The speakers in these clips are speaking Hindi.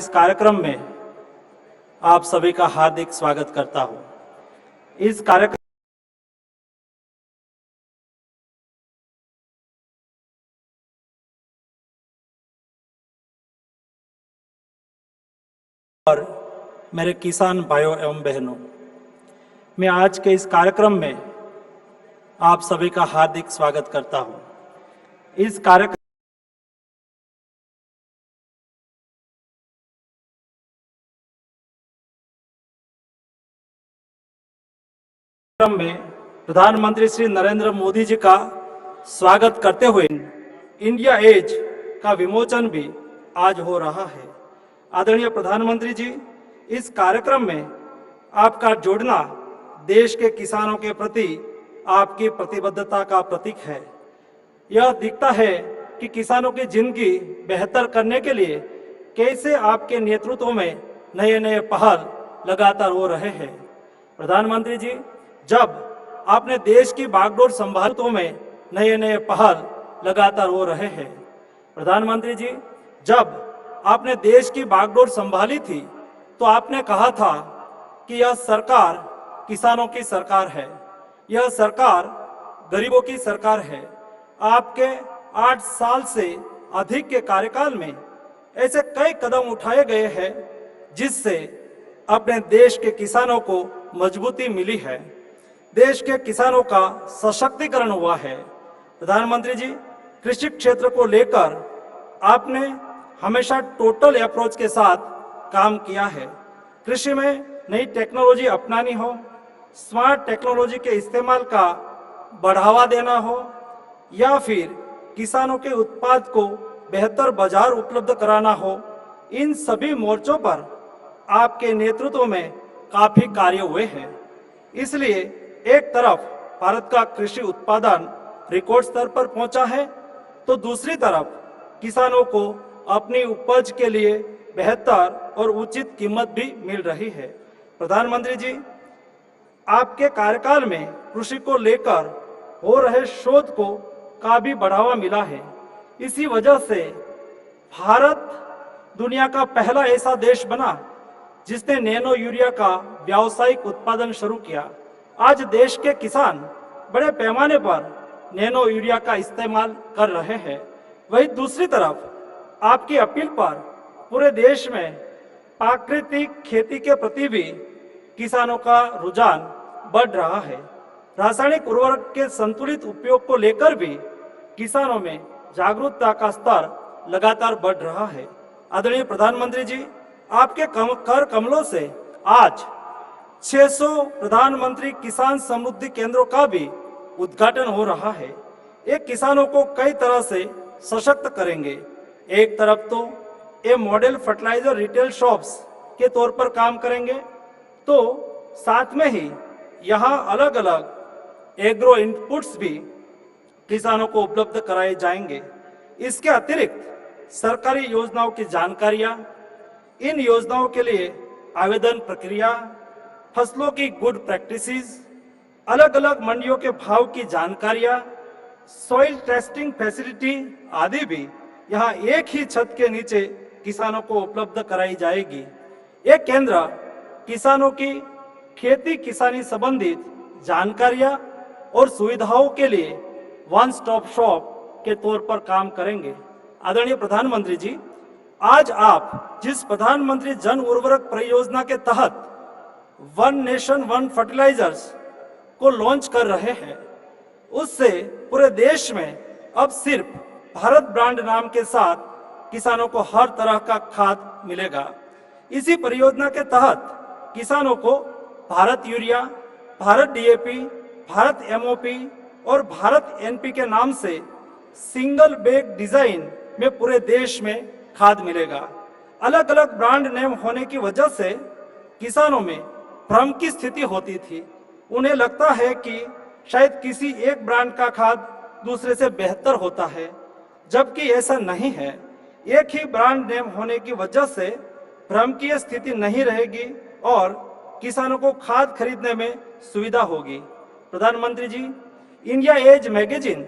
इस कार्यक्रम में आप सभी का हार्दिक स्वागत करता हूं। इस कार्यक्रम और मेरे किसान भाइयों एवं बहनों, मैं आज के इस कार्यक्रम में आप सभी का हार्दिक स्वागत करता हूं। इस कार्यक्रम में प्रधानमंत्री श्री नरेंद्र मोदी जी का स्वागत करते हुए इंडिया एज का विमोचन भी आज हो रहा है। आदरणीय प्रधानमंत्री जी, इस कार्यक्रम में आपका जुड़ना देश के किसानों के प्रति आपकी प्रतिबद्धता का प्रतीक है। यह दिखता है कि किसानों की जिंदगी बेहतर करने के लिए कैसे आपके नेतृत्व में नए नए पहल लगातार हो रहे हैं। प्रधानमंत्री जी, जब आपने देश की बागडोर संभालतों में नए नए पहल लगातार हो रहे हैं। प्रधानमंत्री जी, जब आपने देश की बागडोर संभाली थी तो आपने कहा था कि यह सरकार किसानों की सरकार है, यह सरकार गरीबों की सरकार है। आपके 8 साल से अधिक के कार्यकाल में ऐसे कई कदम उठाए गए हैं जिससे अपने देश के किसानों को मजबूती मिली है, देश के किसानों का सशक्तिकरण हुआ है। प्रधानमंत्री जी, कृषि क्षेत्र को लेकर आपने हमेशा टोटल अप्रोच के साथ काम किया है। कृषि में नई टेक्नोलॉजी अपनानी हो, स्मार्ट टेक्नोलॉजी के इस्तेमाल का बढ़ावा देना हो या फिर किसानों के उत्पाद को बेहतर बाजार उपलब्ध कराना हो, इन सभी मोर्चों पर आपके नेतृत्व में काफी कार्य हुए हैं। इसलिए एक तरफ भारत का कृषि उत्पादन रिकॉर्ड स्तर पर पहुंचा है तो दूसरी तरफ किसानों को अपनी उपज के लिए बेहतर और उचित कीमत भी मिल रही है। प्रधानमंत्री जी, आपके कार्यकाल में कृषि को लेकर हो रहे शोध को काफी बढ़ावा मिला है। इसी वजह से भारत दुनिया का पहला ऐसा देश बना जिसने नैनो यूरिया का व्यावसायिक उत्पादन शुरू किया। आज देश के किसान बड़े पैमाने पर नैनो यूरिया का इस्तेमाल कर रहे हैं। वहीं दूसरी तरफ आपकी अपील पर पूरे देश में प्राकृतिक खेती के प्रति भी किसानों का रुझान बढ़ रहा है। रासायनिक उर्वरक के संतुलित उपयोग को लेकर भी किसानों में जागरूकता का स्तर लगातार बढ़ रहा है। आदरणीय प्रधानमंत्री जी, आपके कर कमलों से आज 600 प्रधानमंत्री किसान समृद्धि केंद्रों का भी उद्घाटन हो रहा है। ये किसानों को कई तरह से सशक्त करेंगे। एक तरफ तो ये मॉडल फर्टिलाइजर रिटेल शॉप्स के तौर पर काम करेंगे, तो साथ में ही यहाँ अलग अलग एग्रो इनपुट्स भी किसानों को उपलब्ध कराए जाएंगे। इसके अतिरिक्त सरकारी योजनाओं की जानकारियां, इन योजनाओं के लिए आवेदन प्रक्रिया, फसलों की गुड प्रैक्टिसेस, अलग अलग मंडियों के भाव की जानकारियां, सॉइल टेस्टिंग फैसिलिटी आदि भी यहाँ एक ही छत के नीचे किसानों को उपलब्ध कराई जाएगी। ये केंद्र किसानों की खेती किसानी संबंधित जानकारियां और सुविधाओं के लिए वन स्टॉप शॉप के तौर पर काम करेंगे। आदरणीय प्रधानमंत्री जी, आज आप जिस प्रधानमंत्री जन उर्वरक परियोजना के तहत वन नेशन वन फर्टिलाइजर्स को लॉन्च कर रहे हैं, उससे पूरे देश में अब सिर्फ भारत ब्रांड नाम के साथ किसानों को हर तरह का खाद मिलेगा। इसी परियोजना के तहत किसानों को Bharat urea, Bharat DAP, Bharat MOP और भारत एनपी के नाम से सिंगल बैग डिजाइन में पूरे देश में खाद मिलेगा। अलग अलग ब्रांड नेम होने की वजह से किसानों में भ्रम की स्थिति होती थी। उन्हें लगता है कि शायद किसी एक ब्रांड का खाद दूसरे से बेहतर होता है, जबकि ऐसा नहीं है। एक ही ब्रांड नेम होने की वजह से भ्रम की स्थिति नहीं रहेगी और किसानों को खाद खरीदने में सुविधा होगी। प्रधानमंत्री जी, इंडिया एज मैगजीन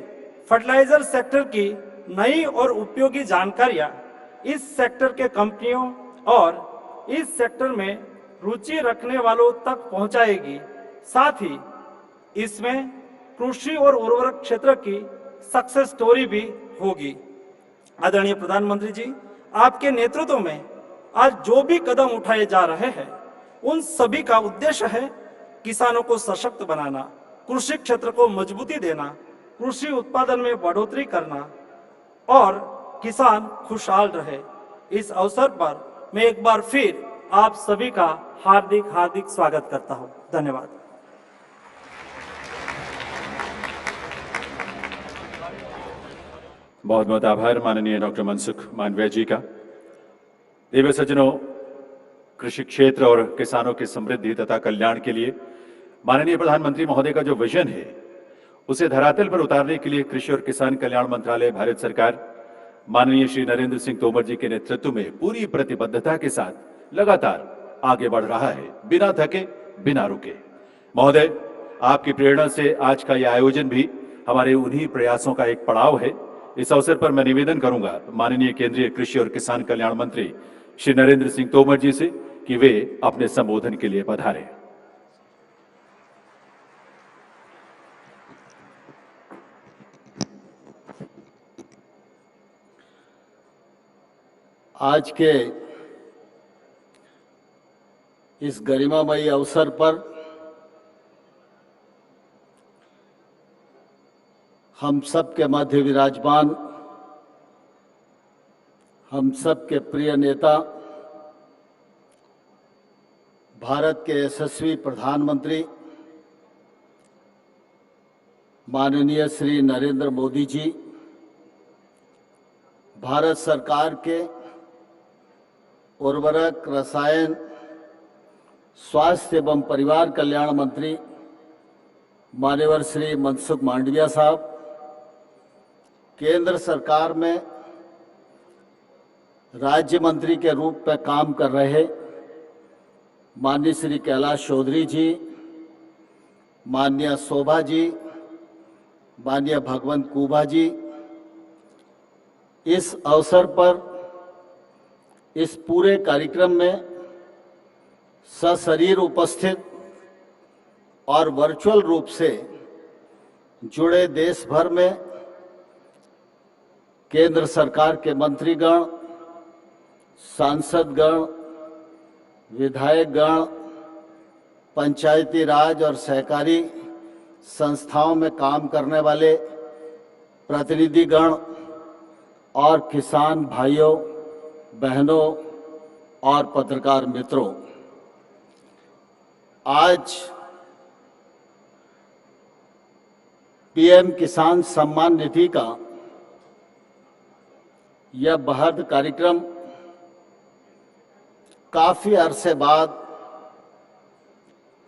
फर्टिलाइजर सेक्टर की नई और उपयोगी जानकारियां इस सेक्टर के कंपनियों और इस सेक्टर में रुचि रखने वालों तक पहुंचाएगी। साथ ही इसमें कृषि और उर्वरक क्षेत्र की सक्सेस स्टोरी भी होगी। आदरणीय प्रधानमंत्री जी, आपके नेतृत्व में आज जो भी कदम उठाए जा रहे हैं उन सभी का उद्देश्य है किसानों को सशक्त बनाना, कृषि क्षेत्र को मजबूती देना, कृषि उत्पादन में बढ़ोतरी करना और किसान खुशहाल रहे। इस अवसर पर मैं एक बार फिर आप सभी का हार्दिक हार्दिक स्वागत करता हूं। धन्यवाद। बहुत बहुत आभार माननीय डॉक्टर मनसुख मांडविया जी का। देव सज्जनों, कृषि क्षेत्र और किसानों की समृद्धि तथा कल्याण के लिए माननीय प्रधानमंत्री महोदय का जो विजन है उसे धरातल पर उतारने के लिए कृषि और किसान कल्याण मंत्रालय भारत सरकार माननीय श्री नरेंद्र सिंह तोमर जी के नेतृत्व में पूरी प्रतिबद्धता के साथ लगातार आगे बढ़ रहा है, बिना थके बिना रुके। महोदय, आपकी प्रेरणा से आज का यह आयोजन भी हमारे उन्हीं प्रयासों का एक पड़ाव है। इस अवसर पर मैं निवेदन करूंगा माननीय केंद्रीय कृषि और किसान कल्याण मंत्री श्री नरेंद्र सिंह तोमर जी से कि वे अपने संबोधन के लिए पधारें। आज के इस गरिमामयी अवसर पर हम सब के मध्य विराजमान हम सब के प्रिय नेता, भारत के यशस्वी प्रधानमंत्री माननीय श्री नरेंद्र मोदी जी, भारत सरकार के उर्वरक, रसायन, स्वास्थ्य एवं परिवार कल्याण मंत्री मान्यवर श्री मनसुख मांडविया साहब, केंद्र सरकार में राज्य मंत्री के रूप में काम कर रहे माननीय श्री कैलाश चौधरी जी, माननीय शोभा जी, माननीय भगवंत कुबा जी, इस अवसर पर इस पूरे कार्यक्रम में सशरीर उपस्थित और वर्चुअल रूप से जुड़े देश भर में केंद्र सरकार के मंत्रीगण, सांसदगण, विधायकगण, पंचायती राज और सहकारी संस्थाओं में काम करने वाले प्रतिनिधिगण और किसान भाइयों, बहनों और पत्रकार मित्रों, आज पीएम किसान सम्मान निधि का यह बृहद कार्यक्रम काफी अरसे बाद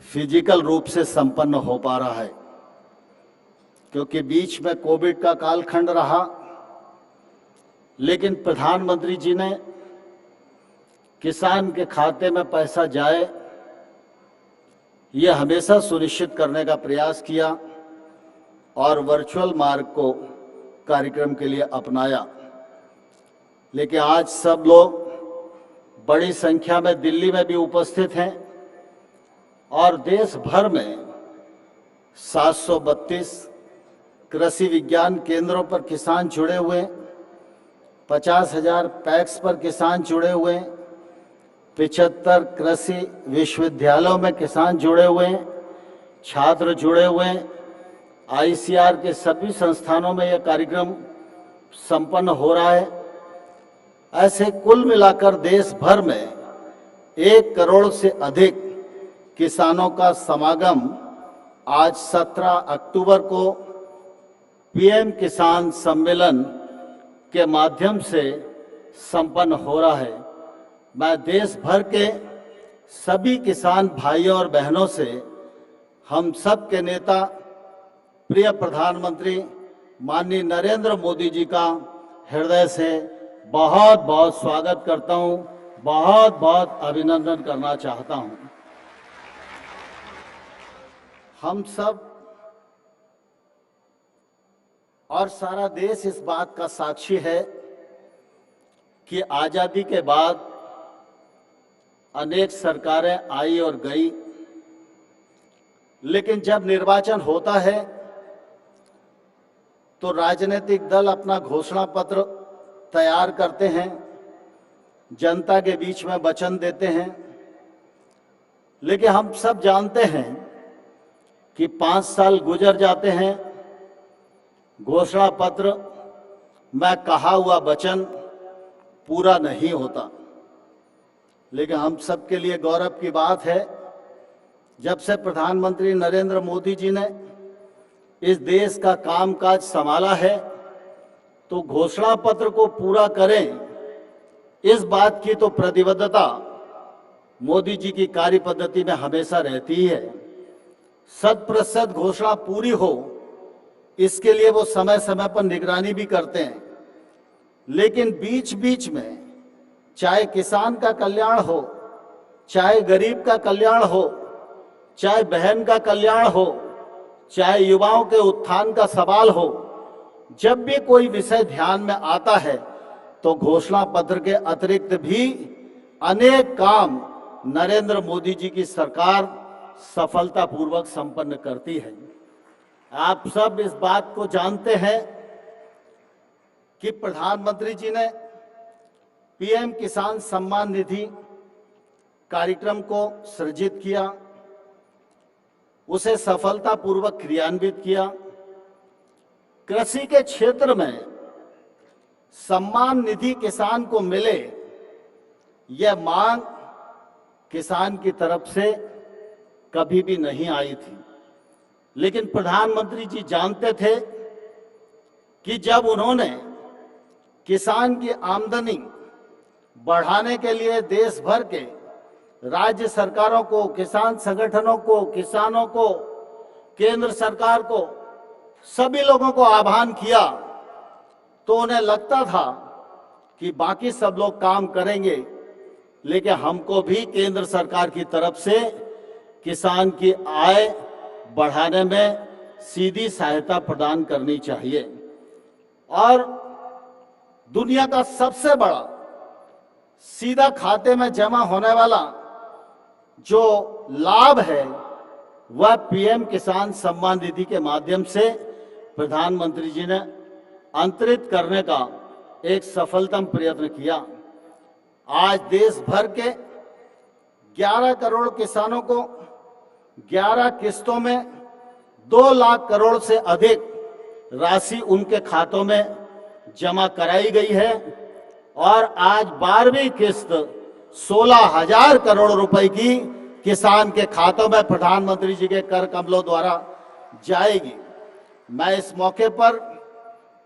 फिजिकल रूप से संपन्न हो पा रहा है, क्योंकि बीच में कोविड का कालखंड रहा। लेकिन प्रधानमंत्री जी ने किसान के खाते में पैसा जाए, यह हमेशा सुनिश्चित करने का प्रयास किया और वर्चुअल मार्ग को कार्यक्रम के लिए अपनाया। लेकिन आज सब लोग बड़ी संख्या में दिल्ली में भी उपस्थित हैं और देश भर में 732 कृषि विज्ञान केंद्रों पर किसान जुड़े हुए, 50,000 पैक्स पर किसान जुड़े हुए, 75 कृषि विश्वविद्यालयों में किसान जुड़े हुए, छात्र जुड़े हुए, आईसीआर के सभी संस्थानों में यह कार्यक्रम संपन्न हो रहा है। ऐसे कुल मिलाकर देश भर में 1 करोड़ से अधिक किसानों का समागम आज 17 अक्टूबर को पीएम किसान सम्मेलन के माध्यम से संपन्न हो रहा है। मैं देश भर के सभी किसान भाइयों और बहनों से, हम सब के नेता प्रिय प्रधानमंत्री माननीय नरेंद्र मोदी जी का हृदय से बहुत बहुत स्वागत करता हूं, बहुत बहुत अभिनंदन करना चाहता हूं। हम सब और सारा देश इस बात का साक्षी है कि आजादी के बाद अनेक सरकारें आई और गई, लेकिन जब निर्वाचन होता है तो राजनीतिक दल अपना घोषणा पत्र तैयार करते हैं, जनता के बीच में वचन देते हैं। लेकिन हम सब जानते हैं कि 5 साल गुजर जाते हैं, घोषणा पत्र में कहा हुआ वचन पूरा नहीं होता। लेकिन हम सबके लिए गौरव की बात है, जब से प्रधानमंत्री नरेंद्र मोदी जी ने इस देश का कामकाज संभाला है तो घोषणा पत्र को पूरा करें, इस बात की तो प्रतिबद्धता मोदी जी की कार्य पद्धति में हमेशा रहती है। 100% घोषणा पूरी हो, इसके लिए वो समय समय पर निगरानी भी करते हैं। लेकिन बीच बीच में चाहे किसान का कल्याण हो, चाहे गरीब का कल्याण हो, चाहे बहन का कल्याण हो, चाहे युवाओं के उत्थान का सवाल हो, जब भी कोई विषय ध्यान में आता है तो घोषणा पत्र के अतिरिक्त भी अनेक काम नरेंद्र मोदी जी की सरकार सफलतापूर्वक संपन्न करती है। आप सब इस बात को जानते हैं कि प्रधानमंत्री जी ने पीएम किसान सम्मान निधि कार्यक्रम को सृजित किया, उसे सफलतापूर्वक क्रियान्वित किया। कृषि के क्षेत्र में सम्मान निधि किसान को मिले, यह मांग किसान की तरफ से कभी भी नहीं आई थी। लेकिन प्रधानमंत्री जी जानते थे कि जब उन्होंने किसान की आमदनी बढ़ाने के लिए देश भर के राज्य सरकारों को, किसान संगठनों को, किसानों को, केंद्र सरकार को, सभी लोगों को आह्वान किया, तो उन्हें लगता था कि बाकी सब लोग काम करेंगे, लेकिन हमको भी केंद्र सरकार की तरफ से किसान की आय बढ़ाने में सीधी सहायता प्रदान करनी चाहिए। और दुनिया का सबसे बड़ा सीधा खाते में जमा होने वाला जो लाभ है वह पीएम किसान सम्मान निधि के माध्यम से प्रधानमंत्री जी ने अंतरित करने का एक सफलतम प्रयत्न किया। आज देश भर के 11 करोड़ किसानों को 11 किस्तों में 2 लाख करोड़ से अधिक राशि उनके खातों में जमा कराई गई है और आज 12वीं किस्त 16,000 करोड़ रुपए की किसान के खातों में प्रधानमंत्री जी के कर कमलों द्वारा जाएगी। मैं इस मौके पर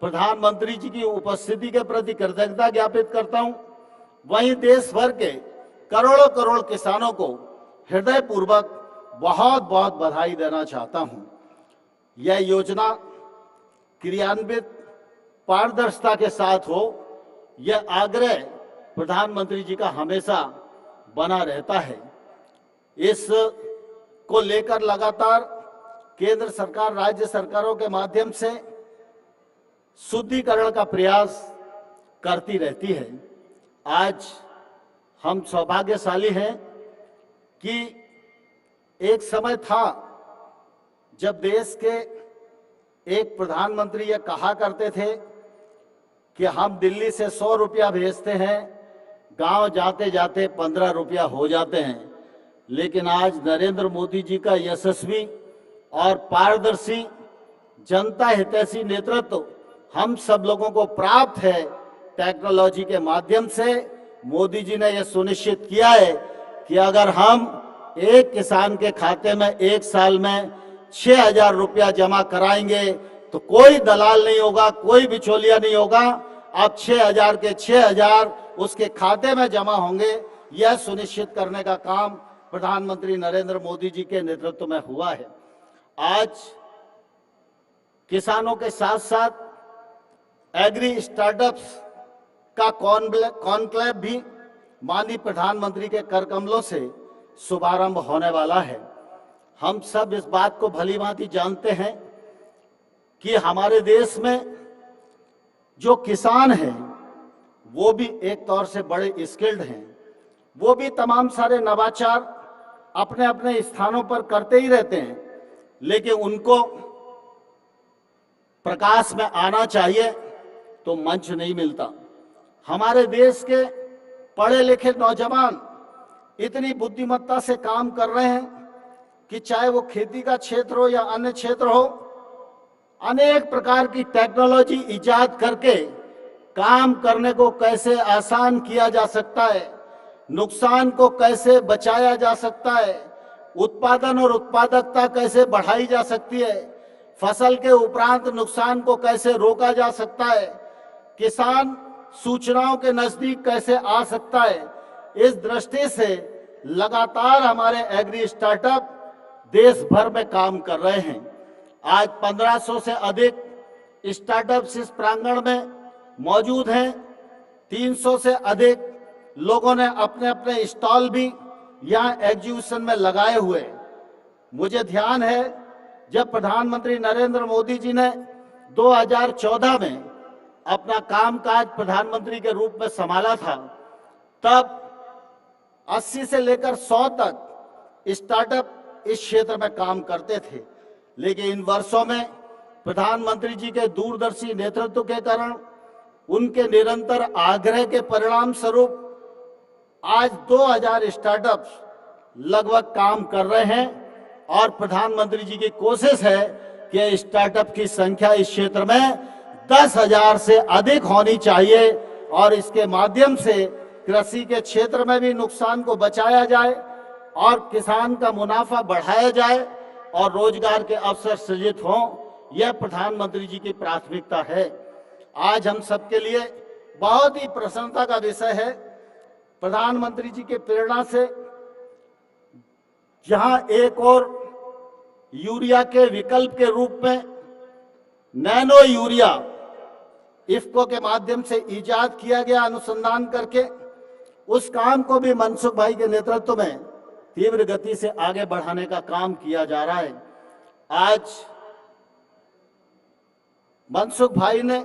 प्रधानमंत्री जी की उपस्थिति के प्रति कृतज्ञता ज्ञापित करता हूं। वहीं देश भर के करोड़ों करोड़ किसानों को हृदयपूर्वक बहुत बहुत बधाई देना चाहता हूं। यह योजना क्रियान्वित पारदर्शिता के साथ हो, यह आग्रह प्रधानमंत्री जी का हमेशा बना रहता है। इस को लेकर लगातार केंद्र सरकार राज्य सरकारों के माध्यम से शुद्धिकरण का प्रयास करती रहती है। आज हम सौभाग्यशाली हैं कि एक समय था जब देश के एक प्रधानमंत्री ये कहा करते थे कि हम दिल्ली से 100 रुपया भेजते हैं, गांव जाते जाते 15 रुपया हो जाते हैं। लेकिन आज नरेंद्र मोदी जी का यशस्वी और पारदर्शी जनता हितैषी नेतृत्व हम सब लोगों को प्राप्त है। टेक्नोलॉजी के माध्यम से मोदी जी ने यह सुनिश्चित किया है कि अगर हम एक किसान के खाते में एक साल में 6,000 रुपया जमा कराएंगे तो कोई दलाल नहीं होगा, कोई बिचौलिया नहीं होगा। अब 6,000 के 6,000 उसके खाते में जमा होंगे। यह सुनिश्चित करने का काम प्रधानमंत्री नरेंद्र मोदी जी के नेतृत्व में हुआ है। आज किसानों के साथ साथ एग्री स्टार्टअप्स का कॉन्क्लेव भी माननीय प्रधानमंत्री के कर कमलों से शुभारंभ होने वाला है। हम सब इस बात को भली भांति जानते हैं कि हमारे देश में जो किसान हैं वो भी एक तौर से बड़े स्किल्ड हैं। वो भी तमाम सारे नवाचार अपने अपने स्थानों पर करते ही रहते हैं, लेकिन उनको प्रकाश में आना चाहिए तो मंच नहीं मिलता। हमारे देश के पढ़े लिखे नौजवान इतनी बुद्धिमत्ता से काम कर रहे हैं कि चाहे वो खेती का क्षेत्र हो या अन्य क्षेत्र हो, अनेक प्रकार की टेक्नोलॉजी इजाद करके काम करने को कैसे आसान किया जा सकता है, नुकसान को कैसे बचाया जा सकता है, उत्पादन और उत्पादकता कैसे बढ़ाई जा सकती है, फसल के उपरांत नुकसान को कैसे रोका जा सकता है, किसान सूचनाओं के नजदीक कैसे आ सकता है। इस दृष्टि से लगातार हमारे एग्री स्टार्टअप देश भर में काम कर रहे हैं। आज 1500 से अधिक स्टार्टअप्स इस प्रांगण में मौजूद हैं। 300 से अधिक लोगों ने अपने अपने स्टॉल भी यहाँ एग्जीबिशन में लगाए हुए हैं। मुझे ध्यान है जब प्रधानमंत्री नरेंद्र मोदी जी ने 2014 में अपना कामकाज प्रधानमंत्री के रूप में संभाला था, तब 80 से लेकर 100 तक स्टार्टअप इस क्षेत्र में काम करते थे। लेकिन इन वर्षों में प्रधानमंत्री जी के दूरदर्शी नेतृत्व के कारण, उनके निरंतर आग्रह के परिणाम स्वरूप आज 2000 स्टार्टअप्स लगभग काम कर रहे हैं और प्रधानमंत्री जी की कोशिश है कि स्टार्टअप की संख्या इस क्षेत्र में 10,000 से अधिक होनी चाहिए और इसके माध्यम से कृषि के क्षेत्र में भी नुकसान को बचाया जाए और किसान का मुनाफा बढ़ाया जाए और रोजगार के अवसर सृजित हों। यह प्रधानमंत्री जी की प्राथमिकता है। आज हम सबके लिए बहुत ही प्रसन्नता का विषय है, प्रधानमंत्री जी के प्रेरणा से जहां एक और यूरिया के विकल्प के रूप में नैनो यूरिया इफ्को के माध्यम से इजाद किया गया, अनुसंधान करके उस काम को भी मनसुख भाई के नेतृत्व में तीव्र गति से आगे बढ़ाने का काम किया जा रहा है। आज मनसुख भाई ने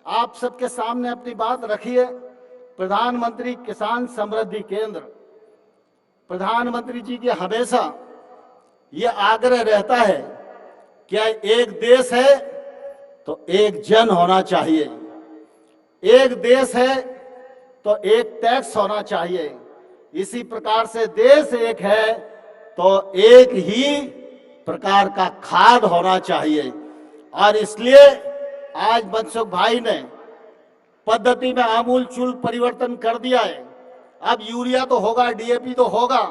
आप सबके सामने अपनी बात रखी है। प्रधानमंत्री किसान समृद्धि केंद्र, प्रधानमंत्री जी की हमेशा ये आग्रह रहता है कि एक देश है तो एक जन होना चाहिए, एक देश है तो एक टैक्स होना चाहिए। इसी प्रकार से देश एक है तो एक ही प्रकार का खाद होना चाहिए। और इसलिए आज मनसुख भाई ने पद्धति में आमूलचूल परिवर्तन कर दिया है। अब यूरिया तो होगा, डीएपी तो होगा,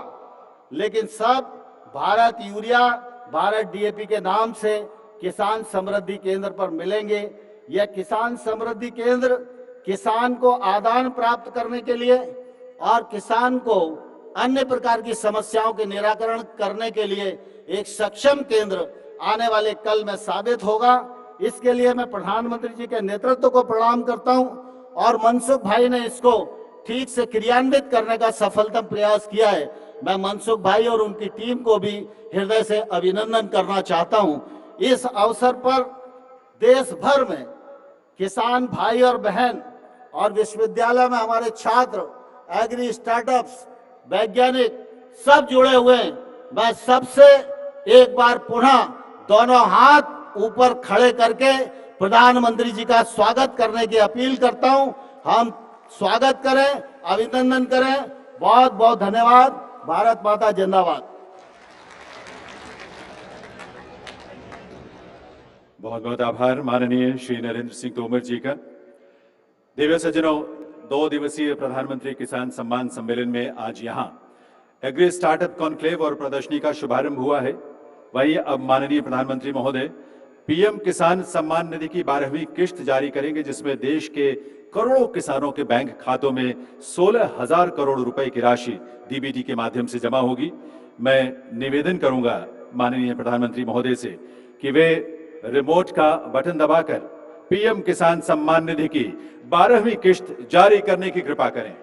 लेकिन सब भारत यूरिया, भारत डीएपी के नाम से किसान समृद्धि केंद्र पर मिलेंगे। यह किसान समृद्धि केंद्र किसान को आदान प्राप्त करने के लिए और किसान को अन्य प्रकार की समस्याओं के निराकरण करने के लिए एक सक्षम केंद्र आने वाले कल में साबित होगा। इसके लिए मैं प्रधानमंत्री जी के नेतृत्व को प्रणाम करता हूं और मनसुख भाई ने इसको ठीक से क्रियान्वित करने का सफलतम प्रयास किया है। मैं मनसुख भाई और उनकी टीम को भी हृदय से अभिनंदन करना चाहता हूं। इस अवसर पर देश भर में किसान भाई और बहन और विश्वविद्यालय में हमारे छात्र, एग्री स्टार्टअप्स, वैज्ञानिक सब जुड़े हुए हैं। मैं सबसे एक बार पुनः दोनों हाथ ऊपर खड़े करके प्रधानमंत्री जी का स्वागत करने की अपील करता हूं। हम स्वागत करें, अभिनंदन करें। बहुत बहुत धन्यवाद। भारत माता जिंदाबाद। बहुत बहुत आभार माननीय श्री नरेंद्र सिंह तोमर जी का। दिव्य सज्जनों, 2 दिवसीय प्रधानमंत्री किसान सम्मान सम्मेलन में आज यहाँ एग्री स्टार्टअप कॉन्क्लेव और प्रदर्शनी का शुभारंभ हुआ है। वहीं अब माननीय प्रधानमंत्री महोदय पीएम किसान सम्मान निधि की 12वीं किश्त जारी करेंगे, जिसमें देश के करोड़ों किसानों के बैंक खातों में 16,000 करोड़ रुपए की राशि डीबीटी के माध्यम से जमा होगी। मैं निवेदन करूंगा माननीय प्रधानमंत्री महोदय से कि वे रिमोट का बटन दबाकर पीएम किसान सम्मान निधि की 12वीं किश्त जारी करने की कृपा करें।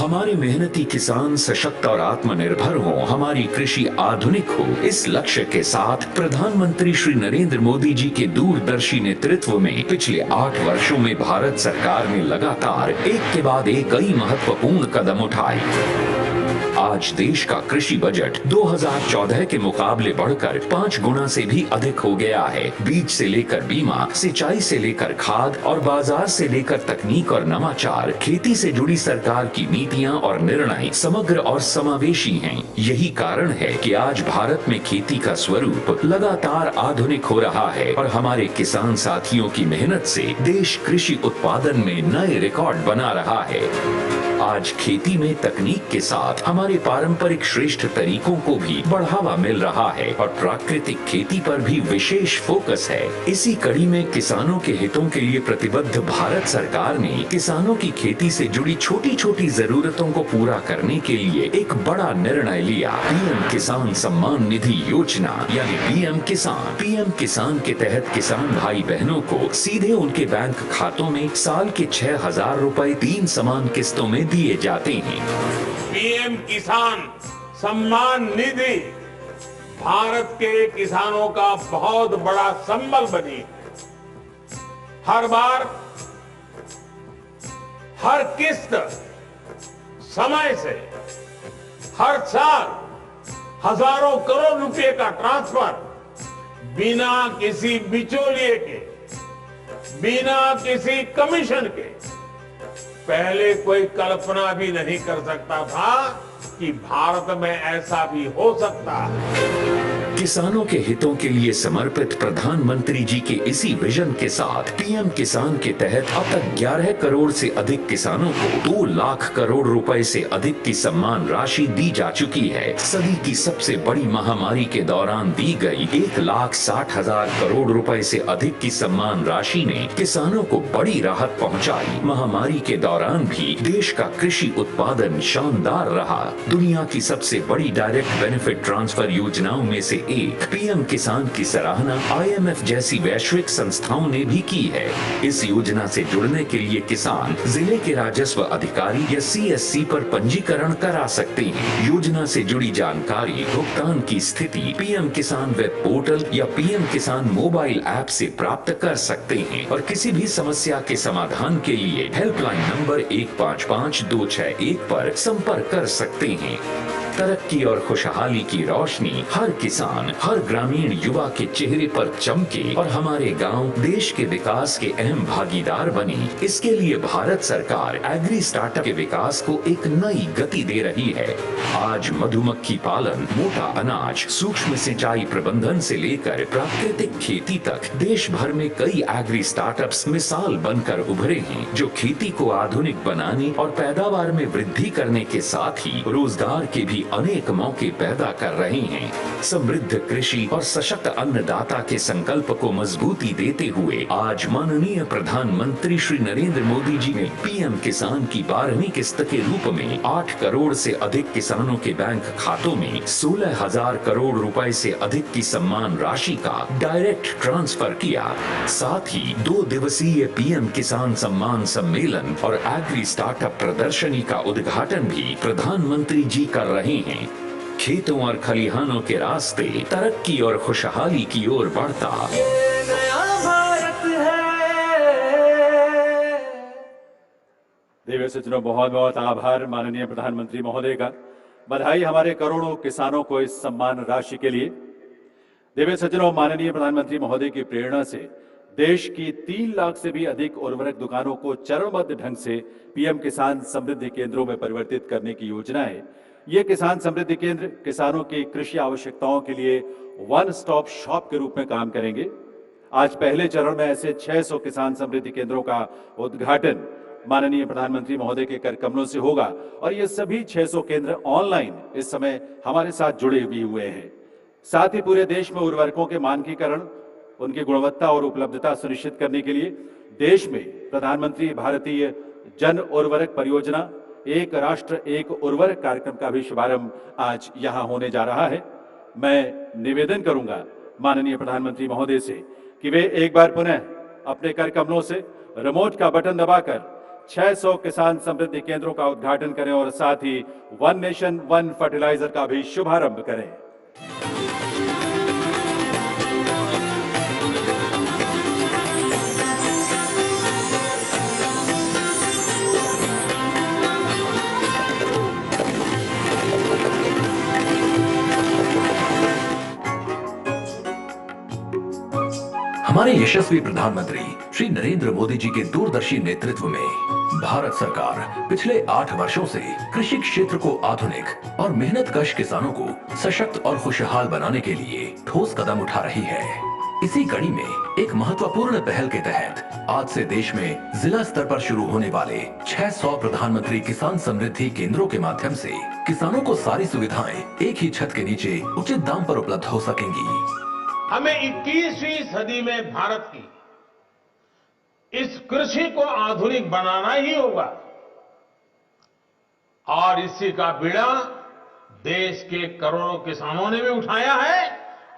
हमारे मेहनती किसान सशक्त और आत्मनिर्भर हो, हमारी कृषि आधुनिक हो, इस लक्ष्य के साथ प्रधानमंत्री श्री नरेंद्र मोदी जी के दूरदर्शी नेतृत्व में पिछले 8 वर्षों में भारत सरकार ने लगातार एक के बाद एक कई महत्वपूर्ण कदम उठाए। आज देश का कृषि बजट 2014 के मुकाबले बढ़कर 5 गुना से भी अधिक हो गया है। बीज से लेकर बीमा, सिंचाई से लेकर खाद और बाजार से लेकर तकनीक और नवाचार, खेती से जुड़ी सरकार की नीतियां और निर्णय समग्र और समावेशी हैं। यही कारण है कि आज भारत में खेती का स्वरूप लगातार आधुनिक हो रहा है और हमारे किसान साथियों की मेहनत से देश कृषि उत्पादन में नए रिकॉर्ड बना रहा है। आज खेती में तकनीक के साथ हमारे पारंपरिक श्रेष्ठ तरीकों को भी बढ़ावा मिल रहा है और प्राकृतिक खेती पर भी विशेष फोकस है। इसी कड़ी में किसानों के हितों के लिए प्रतिबद्ध भारत सरकार ने किसानों की खेती से जुड़ी छोटी छोटी जरूरतों को पूरा करने के लिए एक बड़ा निर्णय लिया। पीएम किसान सम्मान निधि योजना यानी पीएम किसान के तहत किसान भाई बहनों को सीधे उनके बैंक खातों में साल के 6,000 रुपए 3 समान किस्तों में दिए जाते हैं। पीएम किसान सम्मान निधि भारत के किसानों का बहुत बड़ा संबल बनी है। हर बार हर किस्त समय से, हर साल हजारों करोड़ रुपए का ट्रांसफर बिना किसी बिचौलिए के, बिना किसी कमीशन के। पहले कोई कल्पना भी नहीं कर सकता था कि भारत में ऐसा भी हो सकता है। किसानों के हितों के लिए समर्पित प्रधानमंत्री जी के इसी विजन के साथ पीएम किसान के तहत अब तक 11 करोड़ से अधिक किसानों को 2 लाख करोड़ रुपए से अधिक की सम्मान राशि दी जा चुकी है। सदी की सबसे बड़ी महामारी के दौरान दी गई 1,60,000 करोड़ रुपए से अधिक की सम्मान राशि ने किसानों को बड़ी राहत पहुंचाई। महामारी के दौरान भी देश का कृषि उत्पादन शानदार रहा। दुनिया की सबसे बड़ी डायरेक्ट बेनिफिट ट्रांसफर योजनाओं में से एक पीएम किसान की सराहना IMF जैसी वैश्विक संस्थाओं ने भी की है। इस योजना से जुड़ने के लिए किसान जिले के राजस्व अधिकारी या CSC पर पंजीकरण करा सकते हैं। योजना से जुड़ी जानकारी, भुगतान की स्थिति पीएम किसान वेब पोर्टल या पीएम किसान मोबाइल ऐप से प्राप्त कर सकते हैं और किसी भी समस्या के समाधान के लिए हेल्पलाइन नंबर 155261 पर संपर्क कर सकते हैं। तरक्की और खुशहाली की रोशनी हर किसान, हर ग्रामीण युवा के चेहरे पर चमके और हमारे गांव देश के विकास के अहम भागीदार बने। इसके लिए भारत सरकार एग्री स्टार्टअप के विकास को एक नई गति दे रही है। आज मधुमक्खी पालन, मोटा अनाज, सूक्ष्म सिंचाई प्रबंधन से लेकर प्राकृतिक खेती तक देश भर में कई एग्री स्टार्टअप्स मिसाल बनकर उभरे हैं, जो खेती को आधुनिक बनाने और पैदावार में वृद्धि करने के साथ ही रोजगार के भी अनेक मौके पैदा कर रहे हैं। समृद्ध कृषि और सशक्त अन्नदाता के संकल्प को मजबूती देते हुए आज माननीय प्रधानमंत्री श्री नरेंद्र मोदी जी ने पीएम किसान की 12वीं किस्त के रूप में 8 करोड़ से अधिक किसानों के बैंक खातों में 16,000 करोड़ रुपए से अधिक की सम्मान राशि का डायरेक्ट ट्रांसफर किया। साथ ही 2 दिवसीय पीएम किसान सम्मान सम्मेलन और एग्री स्टार्टअप प्रदर्शनी का उद्घाटन भी प्रधानमंत्री जी कर रहे हैं। खेतों और खलिहानों के रास्ते तरक्की और खुशहाली की ओर बढ़ता देवी सज्जनों, बहुत बहुत आभार माननीय प्रधानमंत्री महोदय का। बधाई हमारे करोड़ों किसानों को इस सम्मान राशि के लिए। देवी सज्जनों, माननीय प्रधानमंत्री महोदय की प्रेरणा से देश की 3 लाख से भी अधिक उर्वरक दुकानों को चरणबद्ध ढंग से पीएम किसान समृद्धि केंद्रों में परिवर्तित करने की योजना है। ये किसान समृद्धि केंद्र किसानों की कृषि आवश्यकताओं के लिए वन स्टॉप शॉप के रूप में काम करेंगे। आज पहले चरण में ऐसे 600 किसान समृद्धि केंद्रों का उद्घाटन माननीय प्रधानमंत्री महोदय के कर कमलों से होगा और ये सभी 600 केंद्र ऑनलाइन इस समय हमारे साथ जुड़े भी हुए हैं। साथ ही पूरे देश में उर्वरकों के मानकीकरण, उनकी गुणवत्ता और उपलब्धता सुनिश्चित करने के लिए देश में प्रधानमंत्री भारतीय जन उर्वरक परियोजना एक राष्ट्र एक उर्वरक कार्यक्रम का भी शुभारंभ आज यहां होने जा रहा है। मैं निवेदन करूंगा माननीय प्रधानमंत्री महोदय से कि वे एक बार पुनः अपने कर कमलों से रिमोट का बटन दबाकर 600 किसान समृद्धि केंद्रों का उद्घाटन करें और साथ ही वन नेशन वन फर्टिलाइजर का भी शुभारंभ करें। हमारे यशस्वी प्रधानमंत्री श्री नरेंद्र मोदी जी के दूरदर्शी नेतृत्व में भारत सरकार पिछले 8 वर्षों से कृषि क्षेत्र को आधुनिक और मेहनतकश किसानों को सशक्त और खुशहाल बनाने के लिए ठोस कदम उठा रही है। इसी कड़ी में एक महत्वपूर्ण पहल के तहत आज से देश में जिला स्तर पर शुरू होने वाले 600 प्रधानमंत्री किसान समृद्धि केंद्रों के माध्यम से किसानों को सारी सुविधाएं एक ही छत के नीचे उचित दाम पर उपलब्ध हो सकेंगी। हमें 21वीं सदी में भारत की इस कृषि को आधुनिक बनाना ही होगा और इसी का बीड़ा देश के करोड़ों किसानों ने भी उठाया है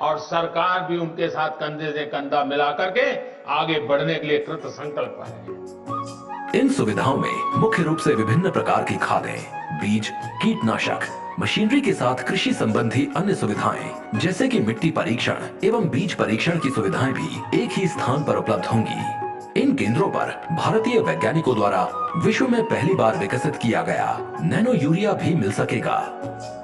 और सरकार भी उनके साथ कंधे से कंधा मिला करके आगे बढ़ने के लिए कृत संकल्प है। इन सुविधाओं में मुख्य रूप से विभिन्न प्रकार की खादें, बीज, कीटनाशक, मशीनरी के साथ कृषि संबंधी अन्य सुविधाएं जैसे कि मिट्टी परीक्षण एवं बीज परीक्षण की सुविधाएं भी एक ही स्थान पर उपलब्ध होंगी। इन केंद्रों पर भारतीय वैज्ञानिकों द्वारा विश्व में पहली बार विकसित किया गया नैनो यूरिया भी मिल सकेगा।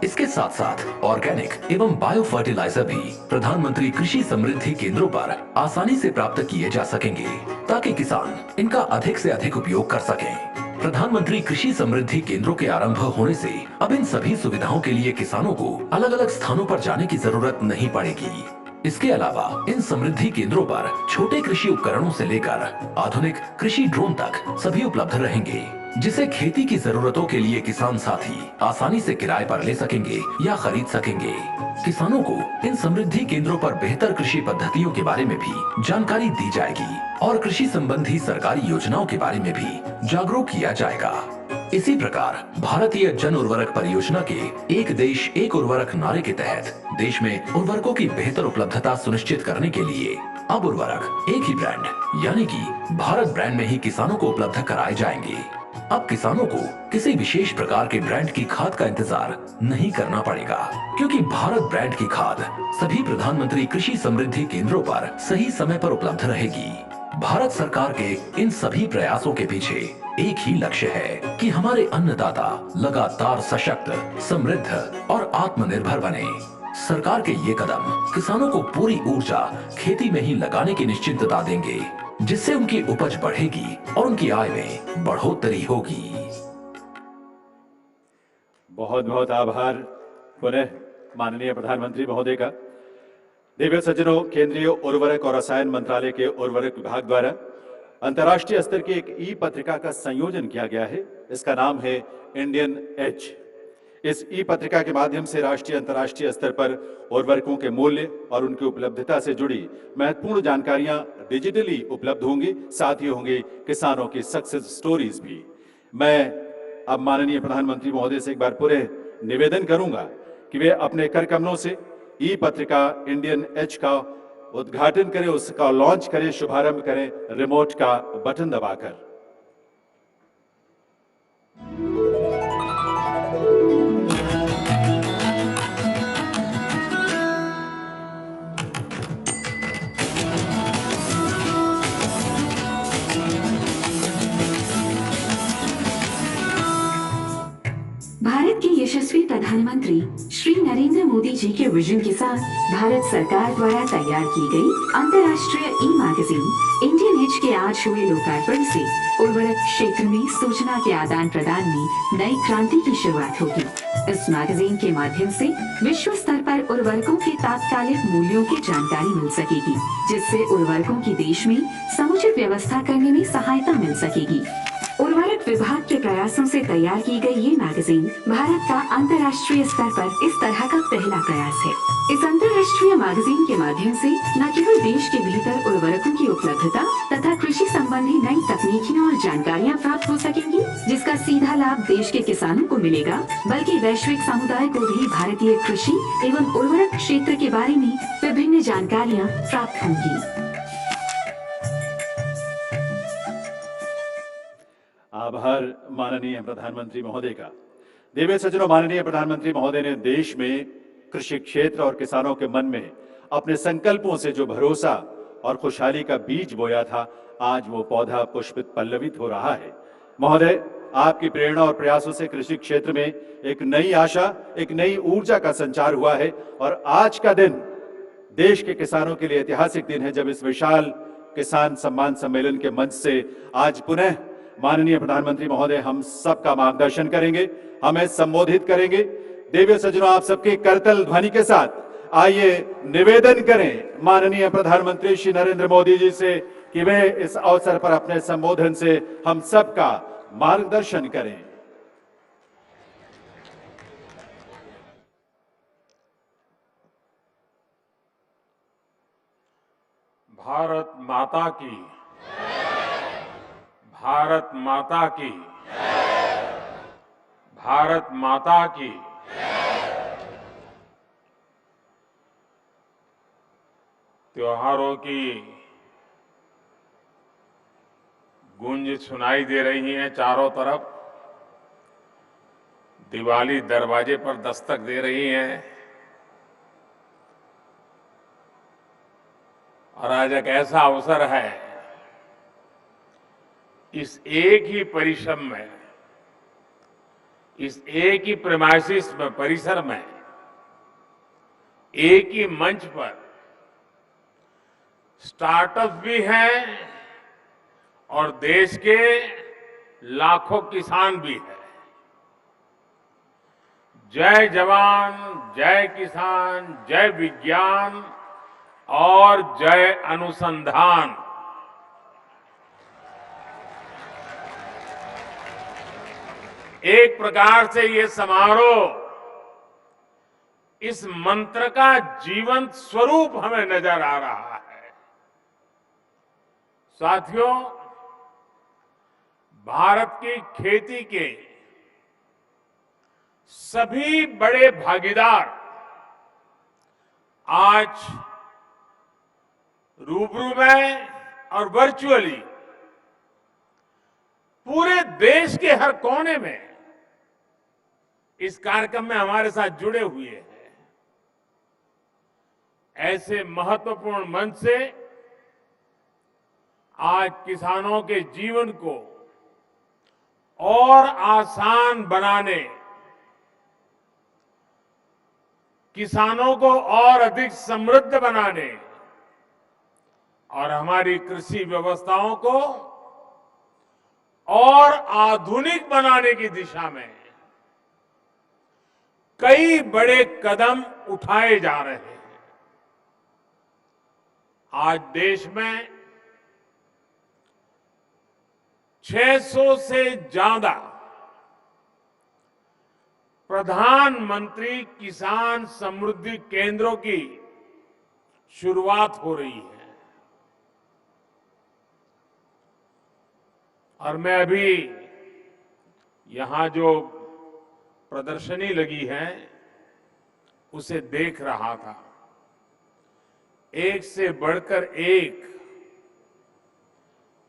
इसके साथ साथ ऑर्गेनिक एवं बायो फर्टिलाइजर भी प्रधानमंत्री कृषि समृद्धि केंद्रों पर आसानी से प्राप्त किए जा सकेंगे ताकि किसान इनका अधिक से अधिक उपयोग कर सकें। प्रधानमंत्री कृषि समृद्धि केंद्रों के आरंभ होने से अब इन सभी सुविधाओं के लिए किसानों को अलग अलग स्थानों पर जाने की जरूरत नहीं पड़ेगी। इसके अलावा इन समृद्धि केंद्रों पर छोटे कृषि उपकरणों से लेकर आधुनिक कृषि ड्रोन तक सभी उपलब्ध रहेंगे, जिसे खेती की जरूरतों के लिए किसान साथी आसानी से किराए पर ले सकेंगे या खरीद सकेंगे। किसानों को इन समृद्धि केंद्रों पर बेहतर कृषि पद्धतियों के बारे में भी जानकारी दी जाएगी और कृषि संबंधी सरकारी योजनाओं के बारे में भी जागरूक किया जाएगा। इसी प्रकार भारतीय जन उर्वरक परियोजना के एक देश एक उर्वरक नारे के तहत देश में उर्वरकों की बेहतर उपलब्धता सुनिश्चित करने के लिए अब उर्वरक एक ही ब्रांड यानी कि भारत ब्रांड में ही किसानों को उपलब्ध कराए जाएंगे। अब किसानों को किसी विशेष प्रकार के ब्रांड की खाद का इंतजार नहीं करना पड़ेगा, क्योंकि भारत ब्रांड की खाद सभी प्रधानमंत्री कृषि समृद्धि केंद्रों पर सही समय पर उपलब्ध रहेगी। भारत सरकार के इन सभी प्रयासों के पीछे एक ही लक्ष्य है कि हमारे अन्नदाता लगातार सशक्त, समृद्ध और आत्मनिर्भर बने। सरकार के ये कदम किसानों को पूरी ऊर्जा खेती में ही लगाने की निश्चितता देंगे, जिससे उनकी उपज बढ़ेगी और उनकी आय में बढ़ोतरी होगी। बहुत बहुत आभार पुनः माननीय प्रधानमंत्री महोदय का। दिव्य सज्जनों, केंद्रीय उर्वरक और रसायन मंत्रालय के उर्वरक विभाग द्वारा अंतर्राष्ट्रीय स्तर की एक ई पत्रिका का संयोजन किया गया है। इसका नाम है इंडियन एज। इस ई पत्रिका के माध्यम से राष्ट्रीय अंतर्राष्ट्रीय स्तर पर उर्वरकों के मूल्य और उनकी उपलब्धता से जुड़ी महत्वपूर्ण जानकारियां डिजिटली उपलब्ध होंगी, साथ ही होंगे किसानों की सक्सेस स्टोरीज भी। मैं अब माननीय प्रधानमंत्री महोदय से एक बार पुनः निवेदन करूंगा कि वे अपने कर कमलों से ई पत्रिका इंडियन एज का उद्घाटन करें, उसका लॉन्च करें, शुभारंभ करें रिमोट का बटन दबाकर। भारत के यशस्वी प्रधानमंत्री श्री नरेंद्र मोदी जी के विजन के साथ भारत सरकार द्वारा तैयार की गई अंतर्राष्ट्रीय ई मैगजीन इंडियन एज के आज हुए लोकार्पण से उर्वरक क्षेत्र में सूचना के आदान प्रदान में नई क्रांति की शुरुआत होगी। इस मैगजीन के माध्यम से विश्व स्तर पर उर्वरकों के तात्कालिक मूल्यों की जानकारी मिल सकेगी, जिससे उर्वरकों की देश में समुचित व्यवस्था करने में सहायता मिल सकेगी। उर्वरक विभाग के प्रयासों से तैयार की गई ये मैगजीन भारत का अंतर्राष्ट्रीय स्तर पर इस तरह का पहला प्रयास है। इस अंतर्राष्ट्रीय मैगजीन के माध्यम से न केवल देश के भीतर उर्वरकों की उपलब्धता तथा कृषि संबंधी नई तकनीकियाँ और जानकारियाँ प्राप्त हो सकेंगी, जिसका सीधा लाभ देश के किसानों को मिलेगा, बल्कि वैश्विक समुदाय को भी भारतीय कृषि एवं उर्वरक क्षेत्र के बारे में विभिन्न जानकारियाँ प्राप्त होंगी। आभार माननीय प्रधानमंत्री महोदय का। देवे सज्जनों, माननीय प्रधानमंत्री महोदय ने देश में कृषि क्षेत्र और किसानों के मन में अपने संकल्पों से जो भरोसा और खुशहाली का बीज बोया था, आज वो पौधा पुष्पित पल्लवित हो रहा है। महोदय, आपकी प्रेरणा और प्रयासों से कृषि क्षेत्र में एक नई आशा, एक नई ऊर्जा का संचार हुआ है और आज का दिन देश के किसानों के लिए ऐतिहासिक दिन है, जब इस विशाल किसान सम्मान सम्मेलन के मंच से आज पुनः माननीय प्रधानमंत्री महोदय हम सबका मार्गदर्शन करेंगे, हमें संबोधित करेंगे। देवी सज्जनों, आप सबके करतल ध्वनि के साथ आइए निवेदन करें माननीय प्रधानमंत्री श्री नरेंद्र मोदी जी से कि वे इस अवसर पर अपने संबोधन से हम सबका मार्गदर्शन करें। भारत माता की, भारत माता की, भारत माता की। त्योहारों की गूंज सुनाई दे रही है चारों तरफ। दिवाली दरवाजे पर दस्तक दे रही है और आज एक ऐसा अवसर है, इस एक ही परिश्रम में, इस एक ही प्रेमाइसिस में, परिसर में, एक ही मंच पर स्टार्टअप भी हैं और देश के लाखों किसान भी हैं। जय जवान, जय किसान, जय विज्ञान और जय अनुसंधान। एक प्रकार से ये समारोह इस मंत्र का जीवंत स्वरूप हमें नजर आ रहा है। साथियों, भारत की खेती के सभी बड़े भागीदार आज रूबरू में और वर्चुअली पूरे देश के हर कोने में इस कार्यक्रम में हमारे साथ जुड़े हुए हैं। ऐसे महत्वपूर्ण मंच से आज किसानों के जीवन को और आसान बनाने, किसानों को और अधिक समृद्ध बनाने और हमारी कृषि व्यवस्थाओं को और आधुनिक बनाने की दिशा में कई बड़े कदम उठाए जा रहे हैं। आज देश में 600 से ज्यादा प्रधानमंत्री किसान समृद्धि केंद्रों की शुरुआत हो रही है। और मैं अभी यहां जो प्रदर्शनी लगी है उसे देख रहा था। एक से बढ़कर एक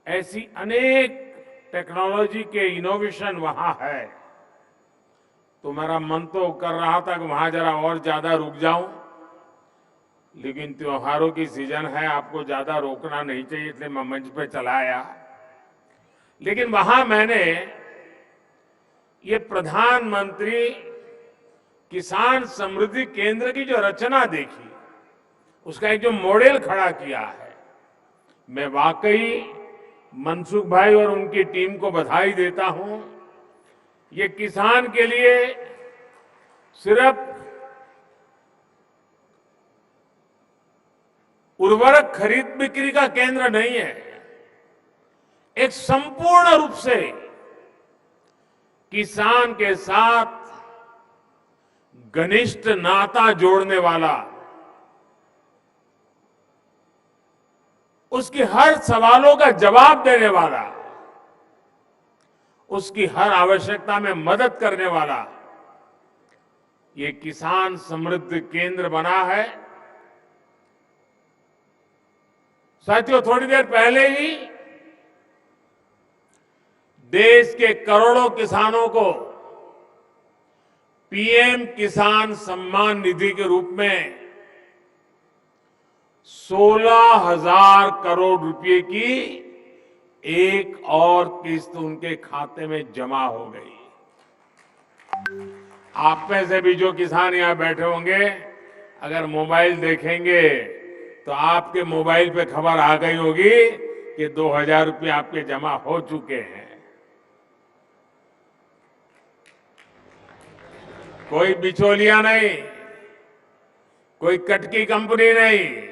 ऐसी अनेक टेक्नोलॉजी के इनोवेशन वहां है, तो मेरा मन तो कर रहा था कि वहां जरा और ज्यादा रुक जाऊं, लेकिन त्योहारों की सीजन है, आपको ज्यादा रोकना नहीं चाहिए, इसलिए मैं मंच पे चला आया। लेकिन वहां मैंने ये प्रधानमंत्री किसान समृद्धि केंद्र की जो रचना देखी, उसका एक जो मॉडल खड़ा किया है, मैं वाकई मनसुख भाई और उनकी टीम को बधाई देता हूं। ये किसान के लिए सिर्फ उर्वरक खरीद बिक्री का केंद्र नहीं है, एक संपूर्ण रूप से किसान के साथ घनिष्ठ नाता जोड़ने वाला, उसकी हर सवालों का जवाब देने वाला, उसकी हर आवश्यकता में मदद करने वाला ये किसान समृद्धि केंद्र बना है। साथियों, थोड़ी देर पहले ही देश के करोड़ों किसानों को पीएम किसान सम्मान निधि के रूप में 16,000 करोड़ रुपए की एक और किस्त उनके खाते में जमा हो गई। आप में से भी जो किसान यहां बैठे होंगे, अगर मोबाइल देखेंगे तो आपके मोबाइल पे खबर आ गई होगी कि 2,000 रुपये आपके जमा हो चुके हैं। कोई बिचौलिया नहीं, कोई कटकी कंपनी नहीं,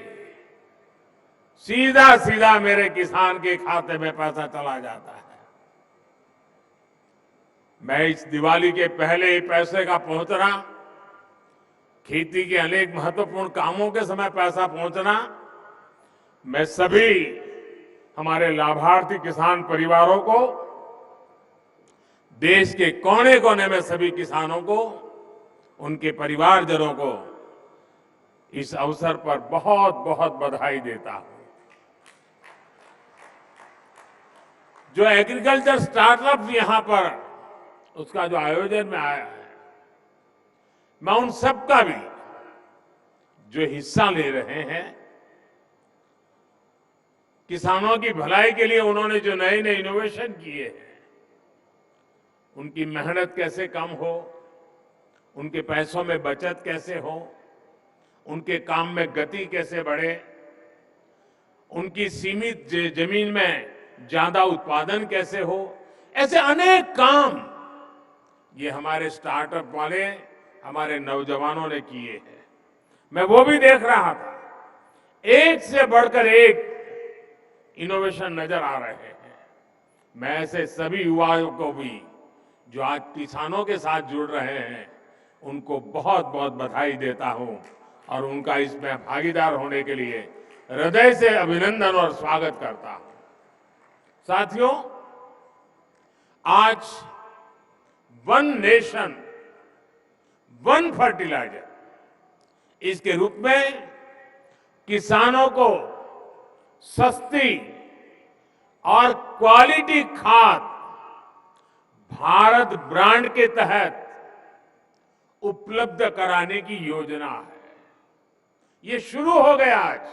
सीधा सीधा मेरे किसान के खाते में पैसा चला जाता है। मैं इस दिवाली के पहले ही पैसे का पहुंचना, खेती के अनेक महत्वपूर्ण कामों के समय पैसा पहुंचना, मैं सभी हमारे लाभार्थी किसान परिवारों को, देश के कोने कोने में सभी किसानों को, उनके परिवारजनों को इस अवसर पर बहुत बहुत बधाई देता हूं। जो एग्रीकल्चर स्टार्टअप यहां पर उसका जो आयोजन में आया है, मैं उन सबका भी जो हिस्सा ले रहे हैं, किसानों की भलाई के लिए उन्होंने जो नए नए इनोवेशन किए हैं, उनकी मेहनत कैसे कम हो, उनके पैसों में बचत कैसे हो, उनके काम में गति कैसे बढ़े, उनकी सीमित जमीन में ज्यादा उत्पादन कैसे हो, ऐसे अनेक काम ये हमारे स्टार्टअप वाले हमारे नौजवानों ने किए हैं। मैं वो भी देख रहा था, एक से बढ़कर एक इनोवेशन नजर आ रहे हैं। मैं ऐसे सभी युवाओं को भी जो आज किसानों के साथ जुड़ रहे हैं, उनको बहुत बहुत बधाई देता हूं और उनका इसमें भागीदार होने के लिए हृदय से अभिनंदन और स्वागत करता हूं। साथियों, आज वन नेशन वन फर्टिलाइजर इसके रूप में किसानों को सस्ती और क्वालिटी खाद भारत ब्रांड के तहत उपलब्ध कराने की योजना है। ये शुरू हो गया आज।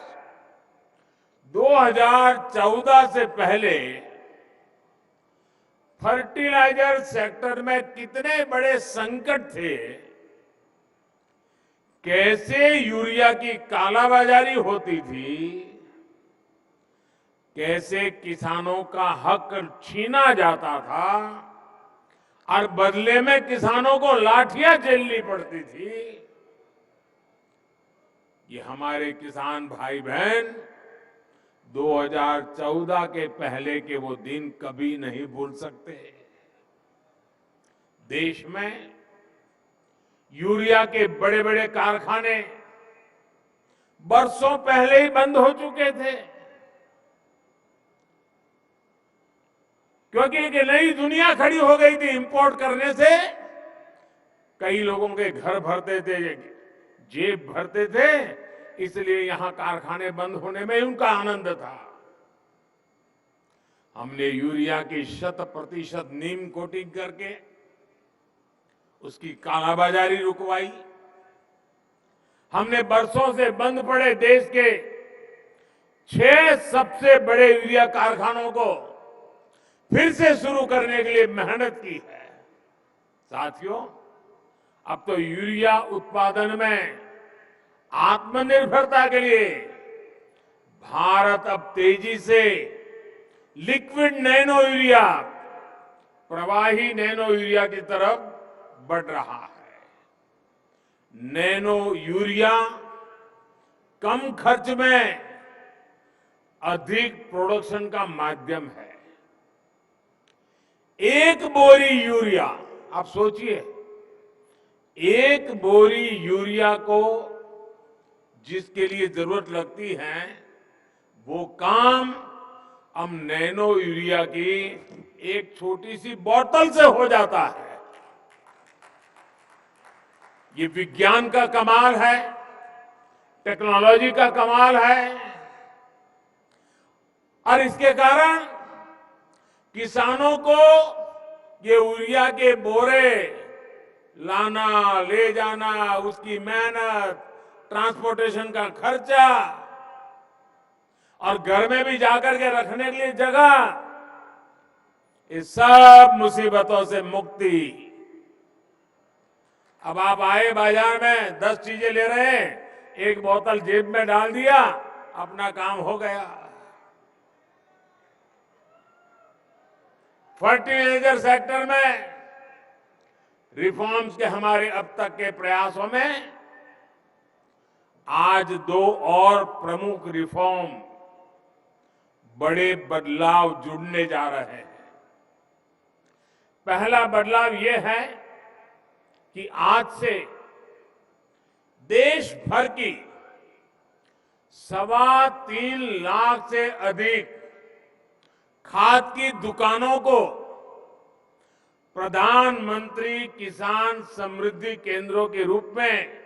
2014 से पहले फर्टिलाइजर सेक्टर में कितने बड़े संकट थे, कैसे यूरिया की कालाबाजारी होती थी, कैसे किसानों का हक छीना जाता था और बदले में किसानों को लाठियां झेलनी पड़ती थी। ये हमारे किसान भाई बहन 2014 के पहले के वो दिन कभी नहीं भूल सकते। देश में यूरिया के बड़े बड़े कारखाने बरसों पहले ही बंद हो चुके थे, क्योंकि एक नई दुनिया खड़ी हो गई थी। इंपोर्ट करने से कई लोगों के घर भरते थे, जेब भरते थे, इसलिए यहां कारखाने बंद होने में उनका आनंद था। हमने यूरिया की 100% नीम कोटिंग करके उसकी कालाबाजारी रुकवाई। हमने बरसों से बंद पड़े देश के 6 सबसे बड़े यूरिया कारखानों को फिर से शुरू करने के लिए मेहनत की है। साथियों, अब तो यूरिया उत्पादन में आत्मनिर्भरता के लिए भारत अब तेजी से लिक्विड नैनो यूरिया, प्रवाही नैनो यूरिया की तरफ बढ़ रहा है। नैनो यूरिया कम खर्च में अधिक प्रोडक्शन का माध्यम है। एक बोरी यूरिया, आप सोचिए, एक बोरी यूरिया को जिसके लिए जरूरत लगती है, वो काम अब नैनो यूरिया की एक छोटी सी बोतल से हो जाता है। ये विज्ञान का कमाल है, टेक्नोलॉजी का कमाल है, और इसके कारण किसानों को ये यूरिया के बोरे लाना, ले जाना, उसकी मेहनत, ट्रांसपोर्टेशन का खर्चा और घर में भी जाकर के रखने के लिए जगह, इस सब मुसीबतों से मुक्ति। अब आप आए बाजार में 10 चीजें ले रहे हैं, एक बोतल जेब में डाल दिया, अपना काम हो गया। फर्टिलाइजर सेक्टर में रिफॉर्म्स के हमारे अब तक के प्रयासों में आज 2 और प्रमुख रिफॉर्म, बड़े बदलाव जुड़ने जा रहे हैं। पहला बदलाव यह है कि आज से देश भर की 3.25 लाख से अधिक खाद की दुकानों को प्रधानमंत्री किसान समृद्धि केंद्रों के रूप में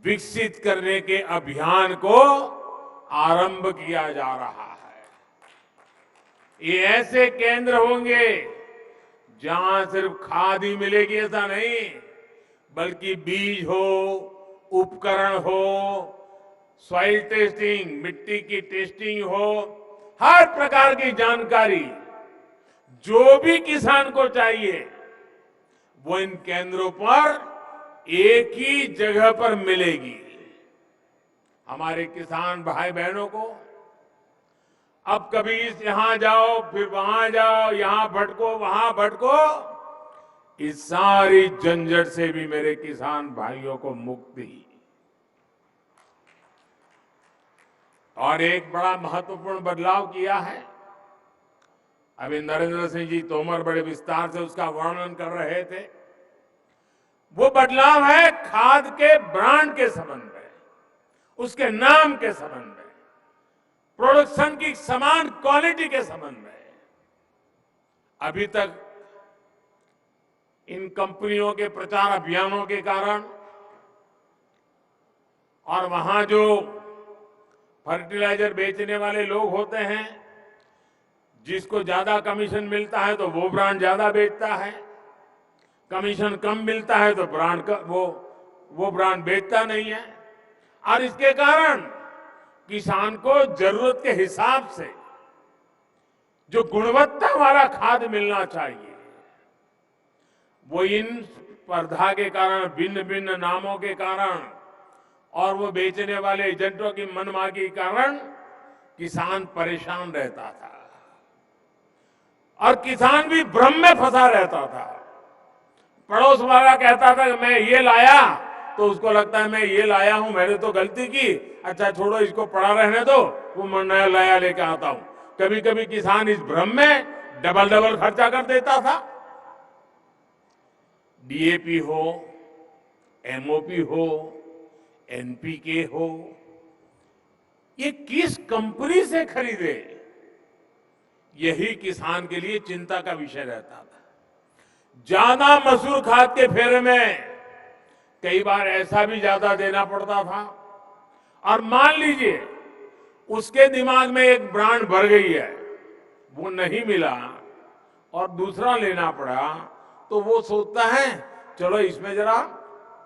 विकसित करने के अभियान को आरंभ किया जा रहा है। ये ऐसे केंद्र होंगे जहां सिर्फ खाद ही मिलेगी ऐसा नहीं, बल्कि बीज हो, उपकरण हो, सॉइल टेस्टिंग, मिट्टी की टेस्टिंग हो, हर प्रकार की जानकारी जो भी किसान को चाहिए वो इन केंद्रों पर एक ही जगह पर मिलेगी। हमारे किसान भाई बहनों को अब कभी यहां जाओ, फिर वहां जाओ, यहां भटको, वहां भटको, इस सारी झंझट से भी मेरे किसान भाइयों को मुक्ति। और एक बड़ा महत्वपूर्ण बदलाव किया है, अभी नरेंद्र सिंह जी तोमर बड़े विस्तार से उसका वर्णन कर रहे थे। वो बदलाव है खाद के ब्रांड के संबंध में, उसके नाम के संबंध में, प्रोडक्शन की समान क्वालिटी के संबंध में। अभी तक इन कंपनियों के प्रचार अभियानों के कारण और वहां जो फर्टिलाइजर बेचने वाले लोग होते हैं, जिसको ज्यादा कमीशन मिलता है तो वो ब्रांड ज्यादा बेचता है, कमीशन कम मिलता है तो वो ब्रांड बेचता नहीं है। और इसके कारण किसान को जरूरत के हिसाब से जो गुणवत्ता वाला खाद मिलना चाहिए, वो इन स्पर्धा के कारण, भिन्न भिन्न नामों के कारण और वो बेचने वाले एजेंटों की मनमानी के कारण किसान परेशान रहता था और किसान भी भ्रम में फंसा रहता था। पड़ोस वाला कहता था कि मैं ये लाया, तो उसको लगता है मैं ये लाया हूं, मैंने तो गलती की, अच्छा छोड़ो इसको पड़ा रहने दो, वो मैं नया लाया लेके आता हूं। कभी कभी किसान इस भ्रम में डबल खर्चा कर देता था। डीएपी हो, एमओपी हो, एनपीके हो, ये किस कंपनी से खरीदे, यही किसान के लिए चिंता का विषय रहता था। ज्यादा मसूर खाद के फेरे में कई बार ऐसा भी ज्यादा देना पड़ता था, और मान लीजिए उसके दिमाग में एक ब्रांड भर गई है, वो नहीं मिला और दूसरा लेना पड़ा, तो वो सोचता है चलो इसमें जरा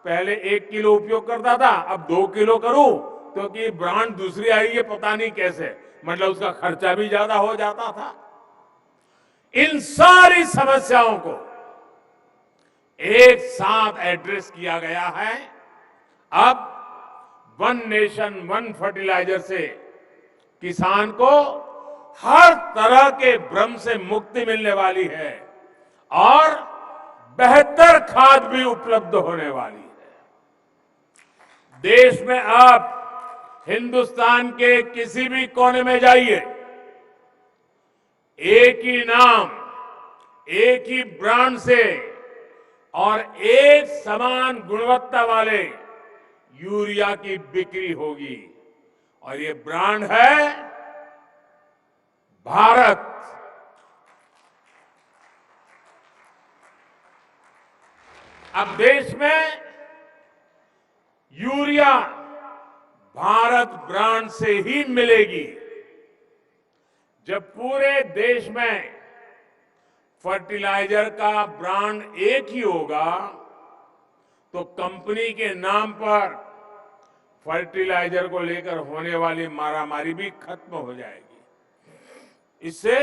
पहले 1 किलो उपयोग करता था, अब 2 किलो करूं, क्योंकि ब्रांड दूसरी आई है पता नहीं कैसे, मतलब उसका खर्चा भी ज्यादा हो जाता था। इन सारी समस्याओं को एक साथ एड्रेस किया गया है। अब 1 नेशन 1 फर्टिलाइजर से किसान को हर तरह के भ्रम से मुक्ति मिलने वाली है और बेहतर खाद भी उपलब्ध होने वाली है। देश में आप हिंदुस्तान के किसी भी कोने में जाइए, एक ही नाम, एक ही ब्रांड से और एक समान गुणवत्ता वाले यूरिया की बिक्री होगी, और ये ब्रांड है भारत। अब देश में यूरिया भारत ब्रांड से ही मिलेगी। जब पूरे देश में फर्टिलाइजर का ब्रांड एक ही होगा तो कंपनी के नाम पर फर्टिलाइजर को लेकर होने वाली मारामारी भी खत्म हो जाएगी। इससे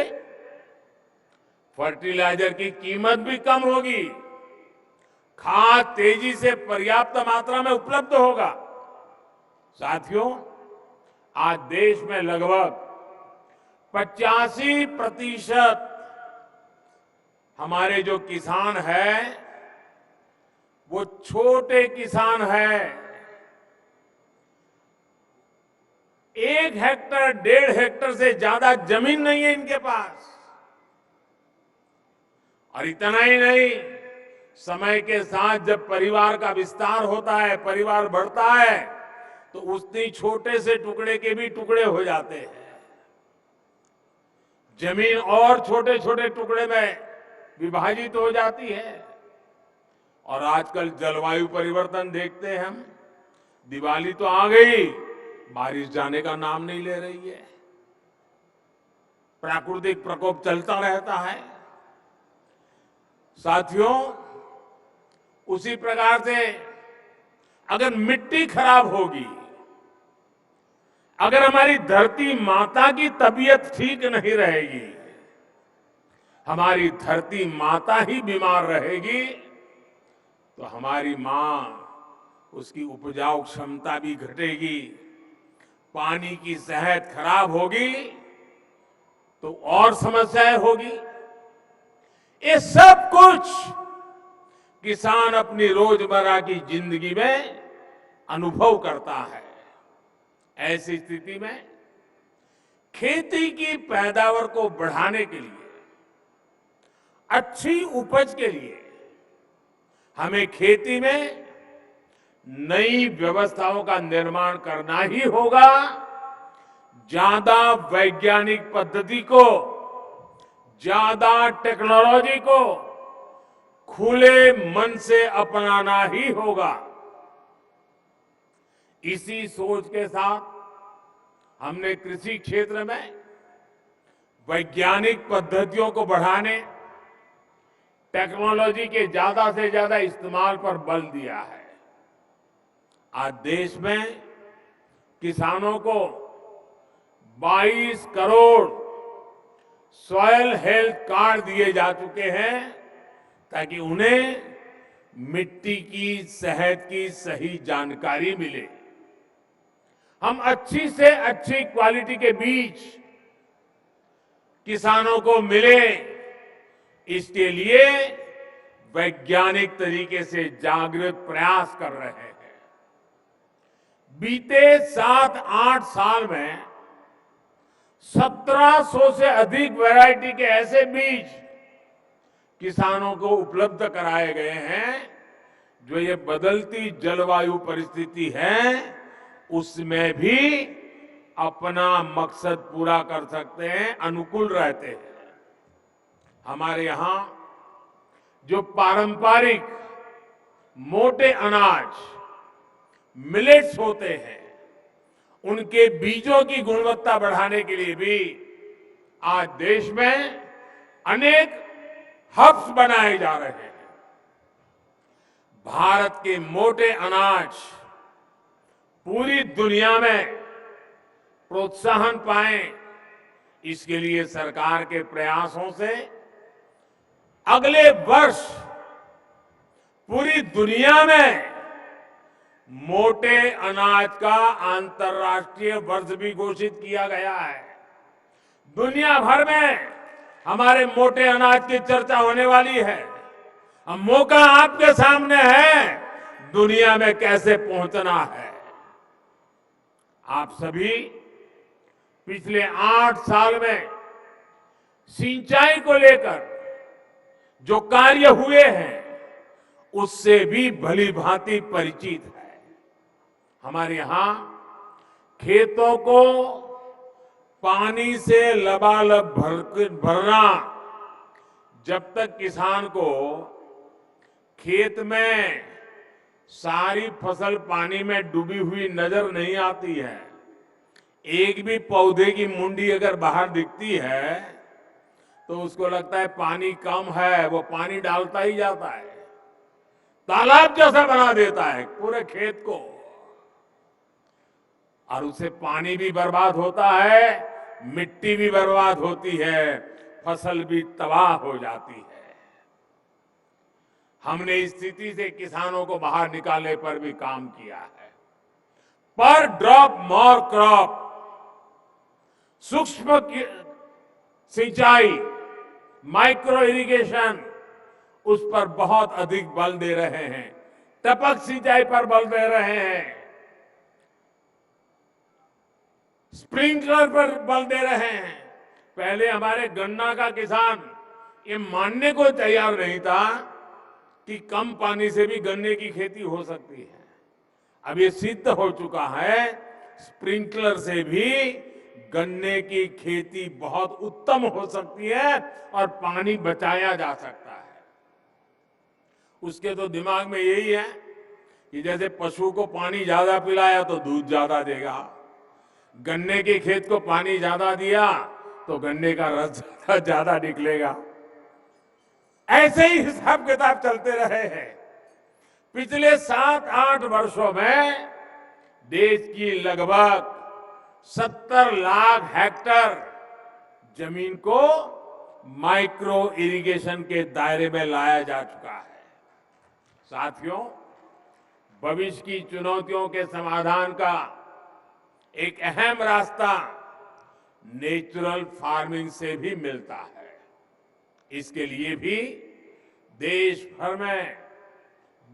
फर्टिलाइजर की कीमत भी कम होगी, खाद तेजी से पर्याप्त मात्रा में उपलब्ध होगा। साथियों, आज देश में लगभग 85% हमारे जो किसान हैं वो छोटे किसान हैं। 1 हेक्टर 1.5 हेक्टर से ज्यादा जमीन नहीं है इनके पास। और इतना ही नहीं, समय के साथ जब परिवार का विस्तार होता है, परिवार बढ़ता है, तो उतनी छोटे से टुकड़े के भी टुकड़े हो जाते हैं। जमीन और छोटे छोटे टुकड़े में विभाजित हो जाती है। और आजकल जलवायु परिवर्तन देखते हैं हम। दिवाली तो आ गई, बारिश जाने का नाम नहीं ले रही है। प्राकृतिक प्रकोप चलता रहता है। साथियों, उसी प्रकार से अगर मिट्टी खराब होगी, अगर हमारी धरती माता की तबीयत ठीक नहीं रहेगी, हमारी धरती माता ही बीमार रहेगी, तो हमारी मां, उसकी उपजाऊ क्षमता भी घटेगी, पानी की सेहत खराब होगी, तो और समस्याएं होगी। ये सब कुछ किसान अपनी रोजमर्रा की जिंदगी में अनुभव करता है। ऐसी स्थिति में खेती की पैदावार को बढ़ाने के लिए, अच्छी उपज के लिए हमें खेती में नई व्यवस्थाओं का निर्माण करना ही होगा। ज्यादा वैज्ञानिक पद्धति को, ज्यादा टेक्नोलॉजी को खुले मन से अपनाना ही होगा। इसी सोच के साथ हमने कृषि क्षेत्र में वैज्ञानिक पद्धतियों को बढ़ाने, टेक्नोलॉजी के ज्यादा से ज्यादा इस्तेमाल पर बल दिया है। आज देश में किसानों को 22 करोड़ सॉयल हेल्थ कार्ड दिए जा चुके हैं, ताकि उन्हें मिट्टी की सेहत की सही जानकारी मिले। हम अच्छी से अच्छी क्वालिटी के बीज किसानों को मिले, इसके लिए वैज्ञानिक तरीके से जागृत प्रयास कर रहे हैं। बीते 7-8 साल में 1700 से अधिक वैरायटी के ऐसे बीज किसानों को उपलब्ध कराए गए हैं, जो ये बदलती जलवायु परिस्थिति है उसमें भी अपना मकसद पूरा कर सकते हैं, अनुकूल रहते हैं। हमारे यहां जो पारंपरिक मोटे अनाज मिलेट्स होते हैं, उनके बीजों की गुणवत्ता बढ़ाने के लिए भी आज देश में अनेक हब्स बनाए जा रहे हैं। भारत के मोटे अनाज पूरी दुनिया में प्रोत्साहन पाए, इसके लिए सरकार के प्रयासों से अगले वर्ष पूरी दुनिया में मोटे अनाज का अंतर्राष्ट्रीय वर्ष भी घोषित किया गया है। दुनिया भर में हमारे मोटे अनाज की चर्चा होने वाली है। अब मौका आपके सामने है, दुनिया में कैसे पहुंचना है। आप सभी पिछले 8 साल में सिंचाई को लेकर जो कार्य हुए हैं, उससे भी भली भांति परिचित है। हमारे यहां खेतों को पानी से लबालब भरना, जब तक किसान को खेत में सारी फसल पानी में डूबी हुई नजर नहीं आती है, एक भी पौधे की मुंडी अगर बाहर दिखती है तो उसको लगता है पानी कम है, वो पानी डालता ही जाता है, तालाब जैसा बना देता है पूरे खेत को, और उससे पानी भी बर्बाद होता है, मिट्टी भी बर्बाद होती है, फसल भी तबाह हो जाती है। हमने इस स्थिति से किसानों को बाहर निकालने पर भी काम किया है। पर ड्रॉप मोर क्रॉप, सूक्ष्म सिंचाई, माइक्रो इरिगेशन, उस पर बहुत अधिक बल दे रहे हैं। टपक सिंचाई पर बल दे रहे हैं, स्प्रिंकलर पर बल दे रहे हैं। पहले हमारे गन्ना का किसान ये मानने को तैयार नहीं था कि कम पानी से भी गन्ने की खेती हो सकती है। अब ये सिद्ध हो चुका है, स्प्रिंकलर से भी गन्ने की खेती बहुत उत्तम हो सकती है और पानी बचाया जा सकता है। उसके तो दिमाग में यही है कि जैसे पशु को पानी ज्यादा पिलाया तो दूध ज्यादा देगा, गन्ने के खेत को पानी ज्यादा दिया तो गन्ने का रस ज्यादा निकलेगा। ऐसे ही हिसाब किताब चलते रहे हैं। पिछले 7-8 वर्षों में देश की लगभग 70 लाख हेक्टेयर जमीन को माइक्रो इरिगेशन के दायरे में लाया जा चुका है। साथियों, भविष्य की चुनौतियों के समाधान का एक अहम रास्ता नेचुरल फार्मिंग से भी मिलता है। इसके लिए भी देश भर में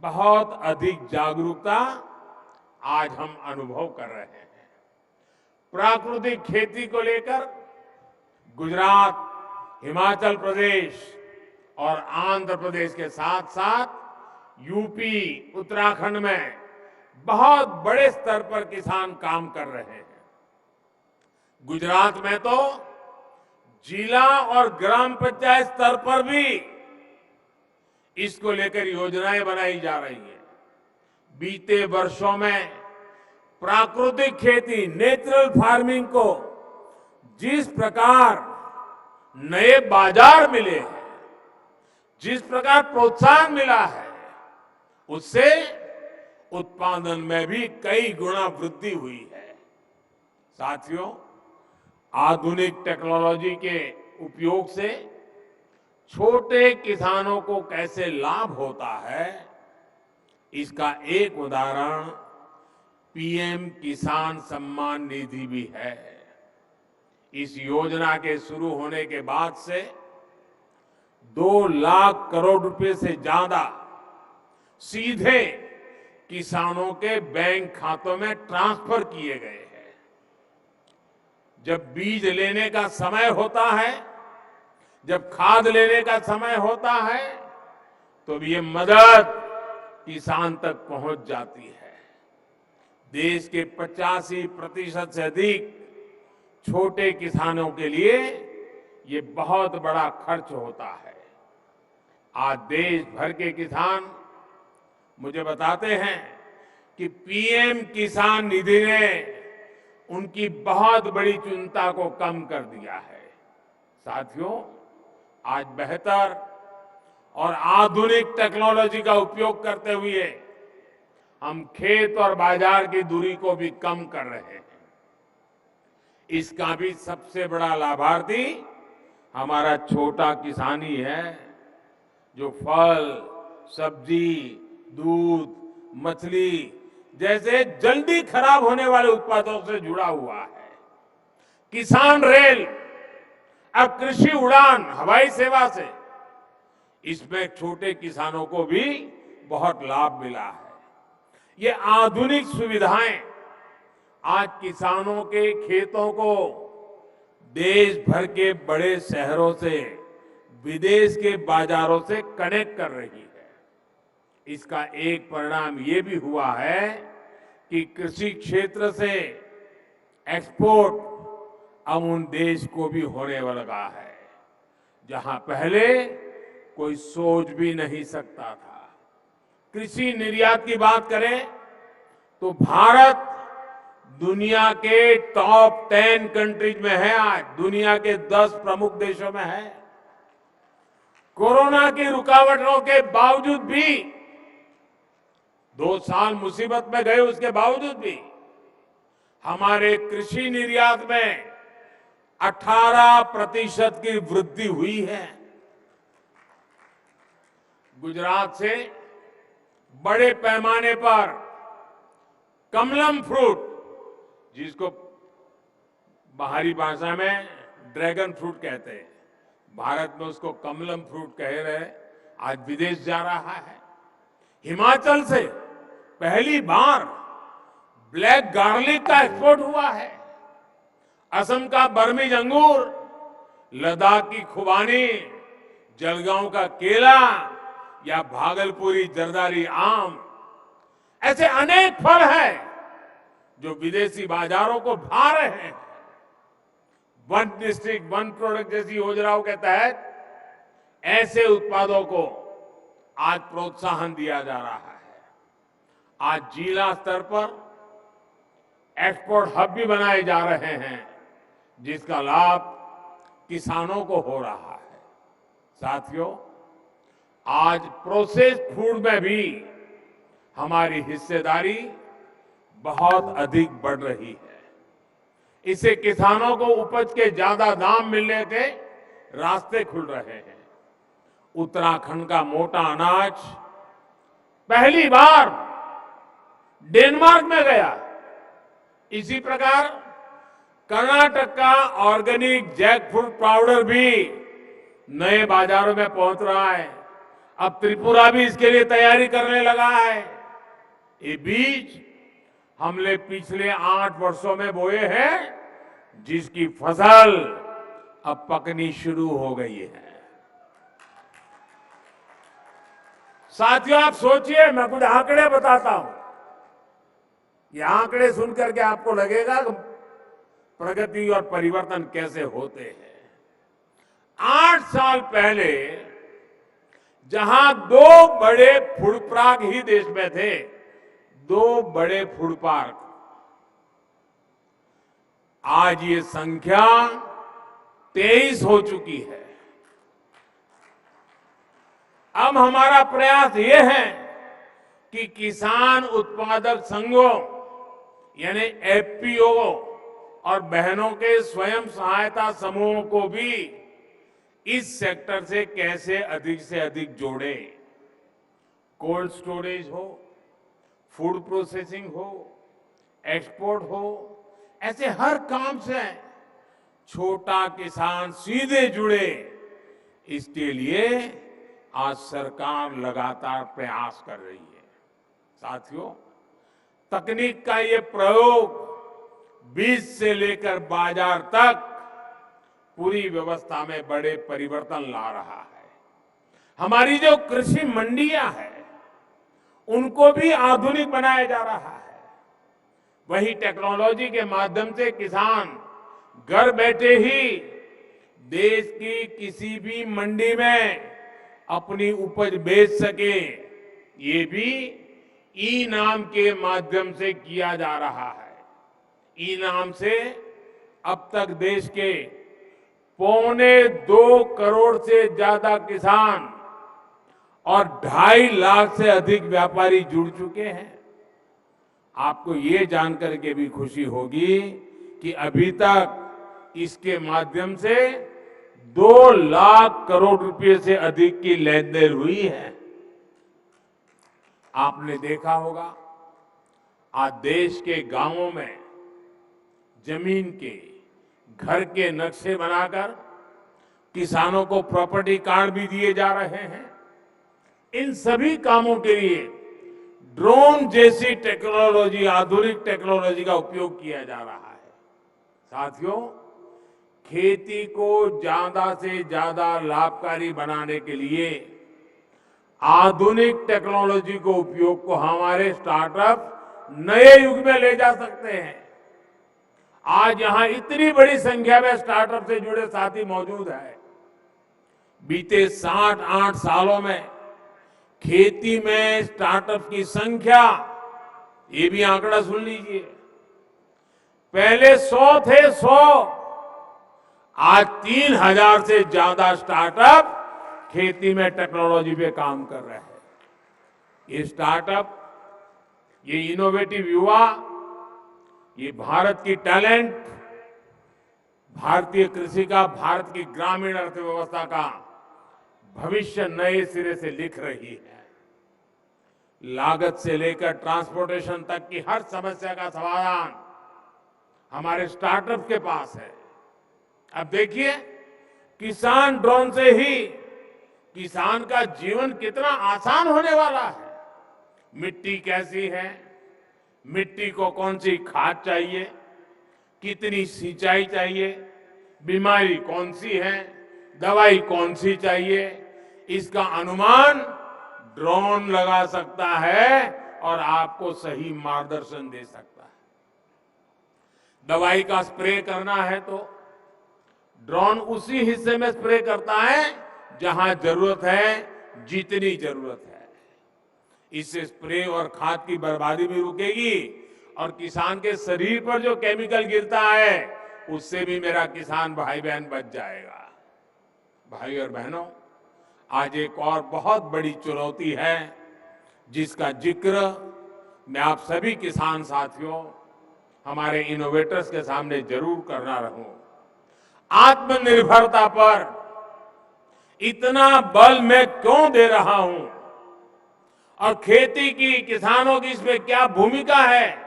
बहुत अधिक जागरूकता आज हम अनुभव कर रहे हैं। प्राकृतिक खेती को लेकर गुजरात, हिमाचल प्रदेश और आंध्र प्रदेश के साथ साथ यूपी, उत्तराखंड में बहुत बड़े स्तर पर किसान काम कर रहे हैं। गुजरात में तो जिला और ग्राम पंचायत स्तर पर भी इसको लेकर योजनाएं बनाई जा रही हैं। बीते वर्षों में प्राकृतिक खेती, नेचुरल फार्मिंग को जिस प्रकार नए बाजार मिले हैं, जिस प्रकार प्रोत्साहन मिला है, उससे उत्पादन में भी कई गुना वृद्धि हुई है। साथियों, आधुनिक टेक्नोलॉजी के उपयोग से छोटे किसानों को कैसे लाभ होता है, इसका एक उदाहरण पीएम किसान सम्मान निधि भी है। इस योजना के शुरू होने के बाद से 2 लाख करोड़ रुपए से ज्यादा सीधे किसानों के बैंक खातों में ट्रांसफर किए गए हैं। जब बीज लेने का समय होता है, जब खाद लेने का समय होता है, तो ये मदद किसान तक पहुंच जाती है। देश के 85% से अधिक छोटे किसानों के लिए ये बहुत बड़ा खर्च होता है। आज देश भर के किसान मुझे बताते हैं कि पीएम किसान निधि ने उनकी बहुत बड़ी चिंता को कम कर दिया है। साथियों, आज बेहतर और आधुनिक टेक्नोलॉजी का उपयोग करते हुए हम खेत और बाजार की दूरी को भी कम कर रहे हैं। इसका भी सबसे बड़ा लाभार्थी हमारा छोटा किसान ही है, जो फल, सब्जी, दूध, मछली जैसे जल्दी खराब होने वाले उत्पादों से जुड़ा हुआ है। किसान रेल, अब कृषि उड़ान, हवाई सेवा से इसमें छोटे किसानों को भी बहुत लाभ मिला है। ये आधुनिक सुविधाएं आज किसानों के खेतों को देश भर के बड़े शहरों से, विदेश के बाजारों से कनेक्ट कर रही है। इसका एक परिणाम ये भी हुआ है कि कृषि क्षेत्र से एक्सपोर्ट अब उन देश को भी होने लगा है, जहां पहले कोई सोच भी नहीं सकता था। कृषि निर्यात की बात करें तो भारत दुनिया के टॉप 10 कंट्रीज में है। आज दुनिया के 10 प्रमुख देशों में है। कोरोना की रुकावटों के बावजूद भी 2 साल मुसीबत में गए, उसके बावजूद भी हमारे कृषि निर्यात में 18% की वृद्धि हुई है। गुजरात से बड़े पैमाने पर कमलम फ्रूट, जिसको बाहरी भाषा में ड्रैगन फ्रूट कहते हैं, भारत में उसको कमलम फ्रूट कह रहे, आज विदेश जा रहा है। हिमाचल से पहली बार ब्लैक गार्लिक का एक्सपोर्ट हुआ है। असम का बर्मीज अंगूर, लद्दाख की खुबानी, जलगांव का केला या भागलपुरी जरदारी आम, ऐसे अनेक फल हैं जो विदेशी बाजारों को भा रहे हैं। वन डिस्ट्रिक्ट वन प्रोडक्ट जैसी योजनाओं के तहत ऐसे उत्पादों को आज प्रोत्साहन दिया जा रहा है। आज जिला स्तर पर एक्सपोर्ट हब भी बनाए जा रहे हैं, जिसका लाभ किसानों को हो रहा है। साथियों, आज प्रोसेस्ड फूड में भी हमारी हिस्सेदारी बहुत अधिक बढ़ रही है। इससे किसानों को उपज के ज्यादा दाम मिलने के रास्ते खुल रहे हैं। उत्तराखंड का मोटा अनाज पहली बार डेनमार्क में गया। इसी प्रकार कर्नाटक का ऑर्गेनिक जैकफ्रूट पाउडर भी नए बाजारों में पहुंच रहा है। अब त्रिपुरा भी इसके लिए तैयारी करने लगा है। ये बीज हमने पिछले 8 वर्षों में बोए हैं, जिसकी फसल अब पकनी शुरू हो गई है। साथियों, आप सोचिए, मैं कुछ आंकड़े बताता हूं। ये आंकड़े सुनकर के आपको लगेगा कि प्रगति और परिवर्तन कैसे होते हैं। 8 साल पहले जहां 2 बड़े फूड पार्क ही देश में थे, 2 बड़े फूड पार्क, आज ये संख्या 23 हो चुकी है। अब हमारा प्रयास ये है कि किसान उत्पादक संघों यानी एफपीओ और बहनों के स्वयं सहायता समूहों को भी इस सेक्टर से कैसे अधिक से अधिक जोड़े। कोल्ड स्टोरेज हो, फूड प्रोसेसिंग हो, एक्सपोर्ट हो, ऐसे हर काम से छोटा किसान सीधे जुड़े। इसके लिए आज सरकार लगातार प्रयास कर रही है। साथियों, तकनीक का ये प्रयोग बीज से लेकर बाजार तक पूरी व्यवस्था में बड़े परिवर्तन ला रहा है। हमारी जो कृषि मंडियां हैं, उनको भी आधुनिक बनाया जा रहा है। वही टेक्नोलॉजी के माध्यम से किसान घर बैठे ही देश की किसी भी मंडी में अपनी उपज बेच सके, ये भी ई नाम के माध्यम से किया जा रहा है। ई नाम से अब तक देश के 2.25 करोड़ से ज्यादा किसान और 2.5 लाख से अधिक व्यापारी जुड़ चुके हैं। आपको ये जानकर के भी खुशी होगी कि अभी तक इसके माध्यम से 2 लाख करोड़ रुपए से अधिक की लेन देन हुई है। आपने देखा होगा, आज देश के गांवों में जमीन के घर के नक्शे बनाकर किसानों को प्रॉपर्टी कार्ड भी दिए जा रहे हैं। इन सभी कामों के लिए ड्रोन जैसी टेक्नोलॉजी, आधुनिक टेक्नोलॉजी का उपयोग किया जा रहा है। साथियों, खेती को ज्यादा से ज्यादा लाभकारी बनाने के लिए आधुनिक टेक्नोलॉजी को उपयोग को हमारे स्टार्टअप नए युग में ले जा सकते हैं। आज यहां इतनी बड़ी संख्या में स्टार्टअप से जुड़े साथी मौजूद हैं। बीते 7-8 सालों में खेती में स्टार्टअप की संख्या, ये भी आंकड़ा सुन लीजिए, पहले 100 थे, 100। आज 3000 से ज्यादा स्टार्टअप खेती में टेक्नोलॉजी पे काम कर रहे हैं। ये स्टार्टअप, ये इनोवेटिव युवा, ये भारत की टैलेंट, भारतीय कृषि का, भारत की ग्रामीण अर्थव्यवस्था का भविष्य नए सिरे से लिख रही है। लागत से लेकर ट्रांसपोर्टेशन तक की हर समस्या का समाधान हमारे स्टार्टअप के पास है। अब देखिए, किसान ड्रोन से ही किसान का जीवन कितना आसान होने वाला है। मिट्टी कैसी है, मिट्टी को कौन सी खाद चाहिए, कितनी सिंचाई चाहिए, बीमारी कौन सी है, दवाई कौन सी चाहिए, इसका अनुमान ड्रोन लगा सकता है और आपको सही मार्गदर्शन दे सकता है। दवाई का स्प्रे करना है तो ड्रोन उसी हिस्से में स्प्रे करता है जहां जरूरत है, जितनी जरूरत है। इससे स्प्रे और खाद की बर्बादी भी रुकेगी और किसान के शरीर पर जो केमिकल गिरता है उससे भी मेरा किसान भाई बहन बच जाएगा। भाई और बहनों, आज एक और बहुत बड़ी चुनौती है जिसका जिक्र मैं आप सभी किसान साथियों, हमारे इनोवेटर्स के सामने जरूर करना रहूं। आत्मनिर्भरता पर इतना बल मैं क्यों दे रहा हूं और खेती की, किसानों की इसमें क्या भूमिका है,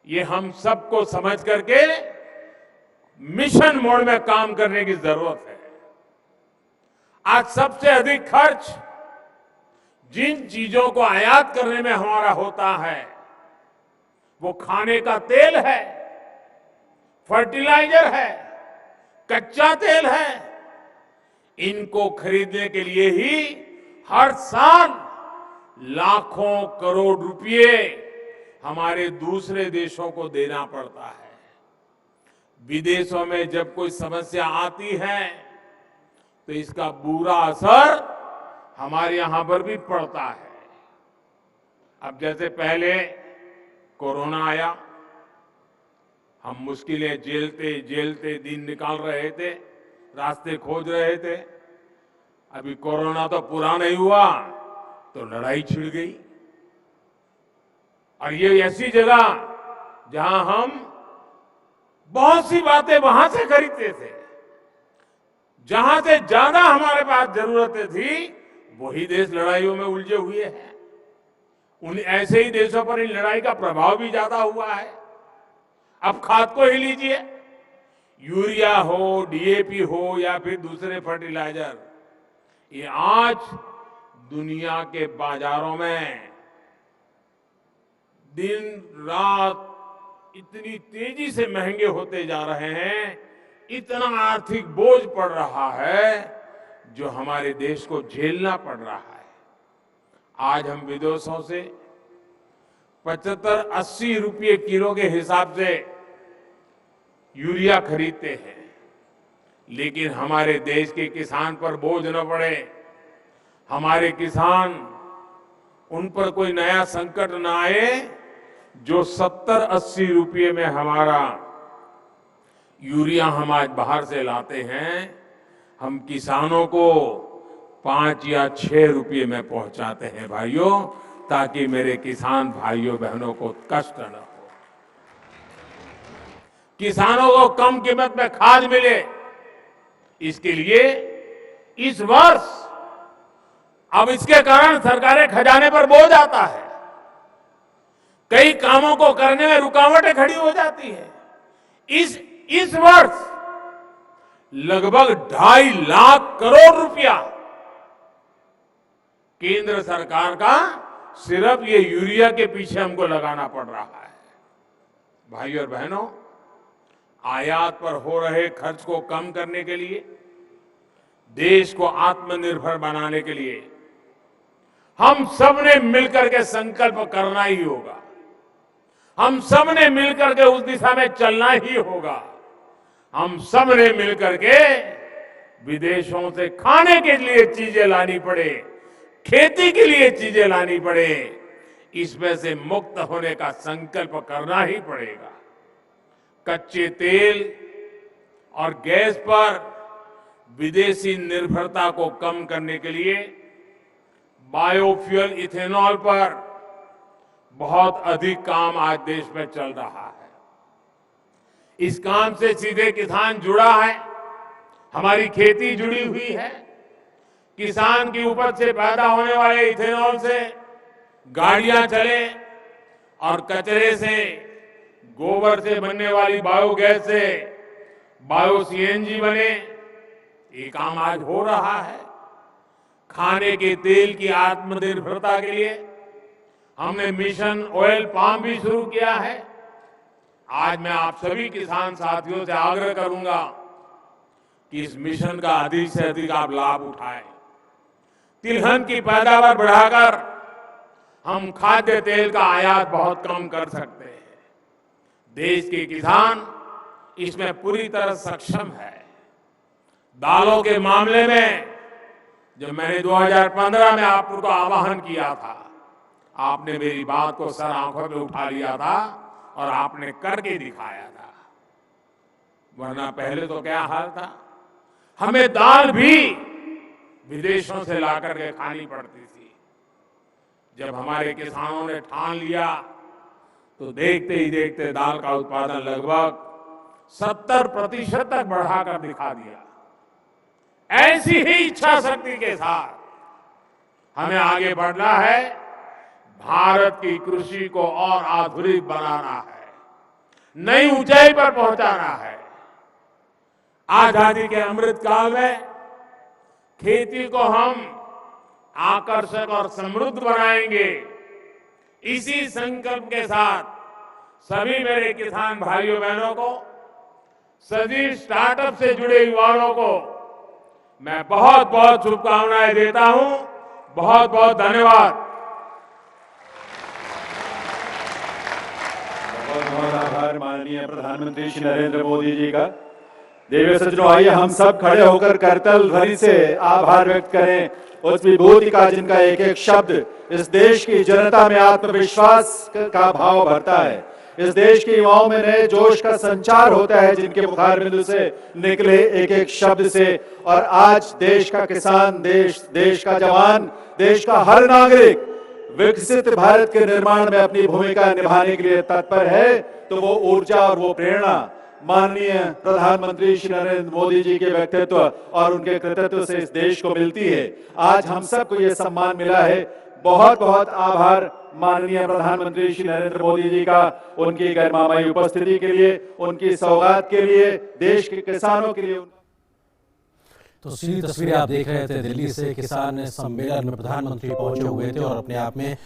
ये हम सबको समझ करके मिशन मोड में काम करने की जरूरत है। आज सबसे अधिक खर्च जिन चीजों को आयात करने में हमारा होता है वो खाने का तेल है, फर्टिलाइजर है, कच्चा तेल है। इनको खरीदने के लिए ही हर साल लाखों करोड़ रुपए हमारे दूसरे देशों को देना पड़ता है। विदेशों में जब कोई समस्या आती है तो इसका बुरा असर हमारे यहां पर भी पड़ता है। अब जैसे पहले कोरोना आया, हम मुश्किलें झेलते झेलते दिन निकाल रहे थे, रास्ते खोज रहे थे। अभी कोरोना तो पूरा नहीं हुआ तो लड़ाई छिड़ गई। और ये ऐसी जगह जहां हम बहुत सी बातें वहां से खरीदते थे, जहां से ज्यादा हमारे पास जरूरतें थी, वही देश लड़ाइयों में उलझे हुए हैं। उन ऐसे ही देशों पर इन लड़ाई का प्रभाव भी ज्यादा हुआ है। अब खाद को ही लीजिए, यूरिया हो, डीएपी हो या फिर दूसरे फर्टिलाइजर, ये आज दुनिया के बाजारों में दिन रात इतनी तेजी से महंगे होते जा रहे हैं, इतना आर्थिक बोझ पड़ रहा है जो हमारे देश को झेलना पड़ रहा है। आज हम विदेशों से 75-80 रुपये किलो के हिसाब से यूरिया खरीदते हैं, लेकिन हमारे देश के किसान पर बोझ न पड़े, हमारे किसान, उन पर कोई नया संकट न आए, जो 70-80 रुपये में हमारा यूरिया हम आज बाहर से लाते हैं, हम किसानों को 5 या 6 रुपये में पहुंचाते हैं भाइयों, ताकि मेरे किसान भाइयों बहनों को कष्ट न हो। किसानों को कम कीमत में खाद मिले, इसके लिए इस वर्ष अब इसके कारण सरकारी खजाने पर बोझ आता है, कई कामों को करने में रुकावटें खड़ी हो जाती है। इस वर्ष लगभग 2.5 लाख करोड़ रुपया केंद्र सरकार का सिर्फ ये यूरिया के पीछे हमको लगाना पड़ रहा है। भाई और बहनों, आयात पर हो रहे खर्च को कम करने के लिए, देश को आत्मनिर्भर बनाने के लिए हम सबने मिलकर के संकल्प करना ही होगा। हम सबने मिलकर के उस दिशा में चलना ही होगा। हम सबने मिलकर के विदेशों से खाने के लिए चीजें लानी पड़े, खेती के लिए चीजें लानी पड़े, इसमें से मुक्त होने का संकल्प करना ही पड़ेगा। कच्चे तेल और गैस पर विदेशी निर्भरता को कम करने के लिए बायोफ्यूल इथेनॉल पर बहुत अधिक काम आज देश में चल रहा है। इस काम से सीधे किसान जुड़ा है, हमारी खेती जुड़ी हुई है। किसान की उपज से पैदा होने वाले इथेनॉल से गाड़ियां चले और कचरे से, गोबर से बनने वाली बायोगैस से बायो सीएनजी बने, ये काम आज हो रहा है। खाने के तेल की आत्मनिर्भरता के लिए हमने मिशन ऑयल पाम भी शुरू किया है। आज मैं आप सभी किसान साथियों से आग्रह करूंगा कि इस मिशन का अधिक से अधिक आप लाभ उठाएं। तिलहन की पैदावार बढ़ाकर हम खाद्य तेल का आयात बहुत कम कर सकते हैं। देश के किसान इसमें पूरी तरह सक्षम है। दालों के मामले में जब मैंने 2015 में आपको आह्वान किया था, आपने मेरी बात को सर आंखों में उठा लिया था और आपने करके दिखाया था। वरना पहले तो क्या हाल था, हमें दाल भी विदेशों से लाकर के खानी पड़ती थी। जब हमारे किसानों ने ठान लिया तो देखते ही देखते दाल का उत्पादन लगभग 70% तक बढ़ाकर दिखा दिया। ऐसी ही इच्छा शक्ति के साथ हमें आगे बढ़ना है। भारत की कृषि को और आधुनिक बनाना है, नई ऊंचाई पर पहुंचाना है। आजादी के अमृत काल में खेती को हम आकर्षक और समृद्ध बनाएंगे। इसी संकल्प के साथ सभी मेरे किसान भाइयों बहनों को, सभी स्टार्टअप से जुड़े युवाओं को मैं बहुत बहुत शुभकामनाएं देता हूं। बहुत बहुत धन्यवाद। बहुत बहुत आभार माननीय प्रधानमंत्री श्री नरेंद्र मोदी जी का। देवी सज्जनों, आइए हम सब खड़े होकर करतल ध्वनि से आभार व्यक्त करें उस विभूति का जिनका एक एक शब्द इस देश की जनता में आत्मविश्वास का भाव भरता है। इस देश के युवाओं में नए जोश का संचार होता है, जिनके मुखार बिंदु से निकले एक एक शब्द से। और आज देश का किसान, देश का जवान, देश का हर नागरिक विकसित भारत के निर्माण में अपनी भूमिका निभाने के लिए तत्पर है। तो वो ऊर्जा और वो प्रेरणा माननीय प्रधानमंत्री श्री नरेंद्र मोदी जी के व्यक्तित्व और उनके कृतित्व से इस देश को मिलती है। आज हम सबको ये सम्मान मिला है। बहुत बहुत आभार माननीय प्रधानमंत्री श्री नरेंद्र मोदी जी का, उनकी गरिमामयी उपस्थिति के लिए, उनकी सौगात के लिए, देश के किसानों के लिए। तो सीधी तस्वीरें आप देख रहे थे दिल्ली से। किसान सम्मेलन में प्रधानमंत्री पहुंचे हुए थे और अपने आप में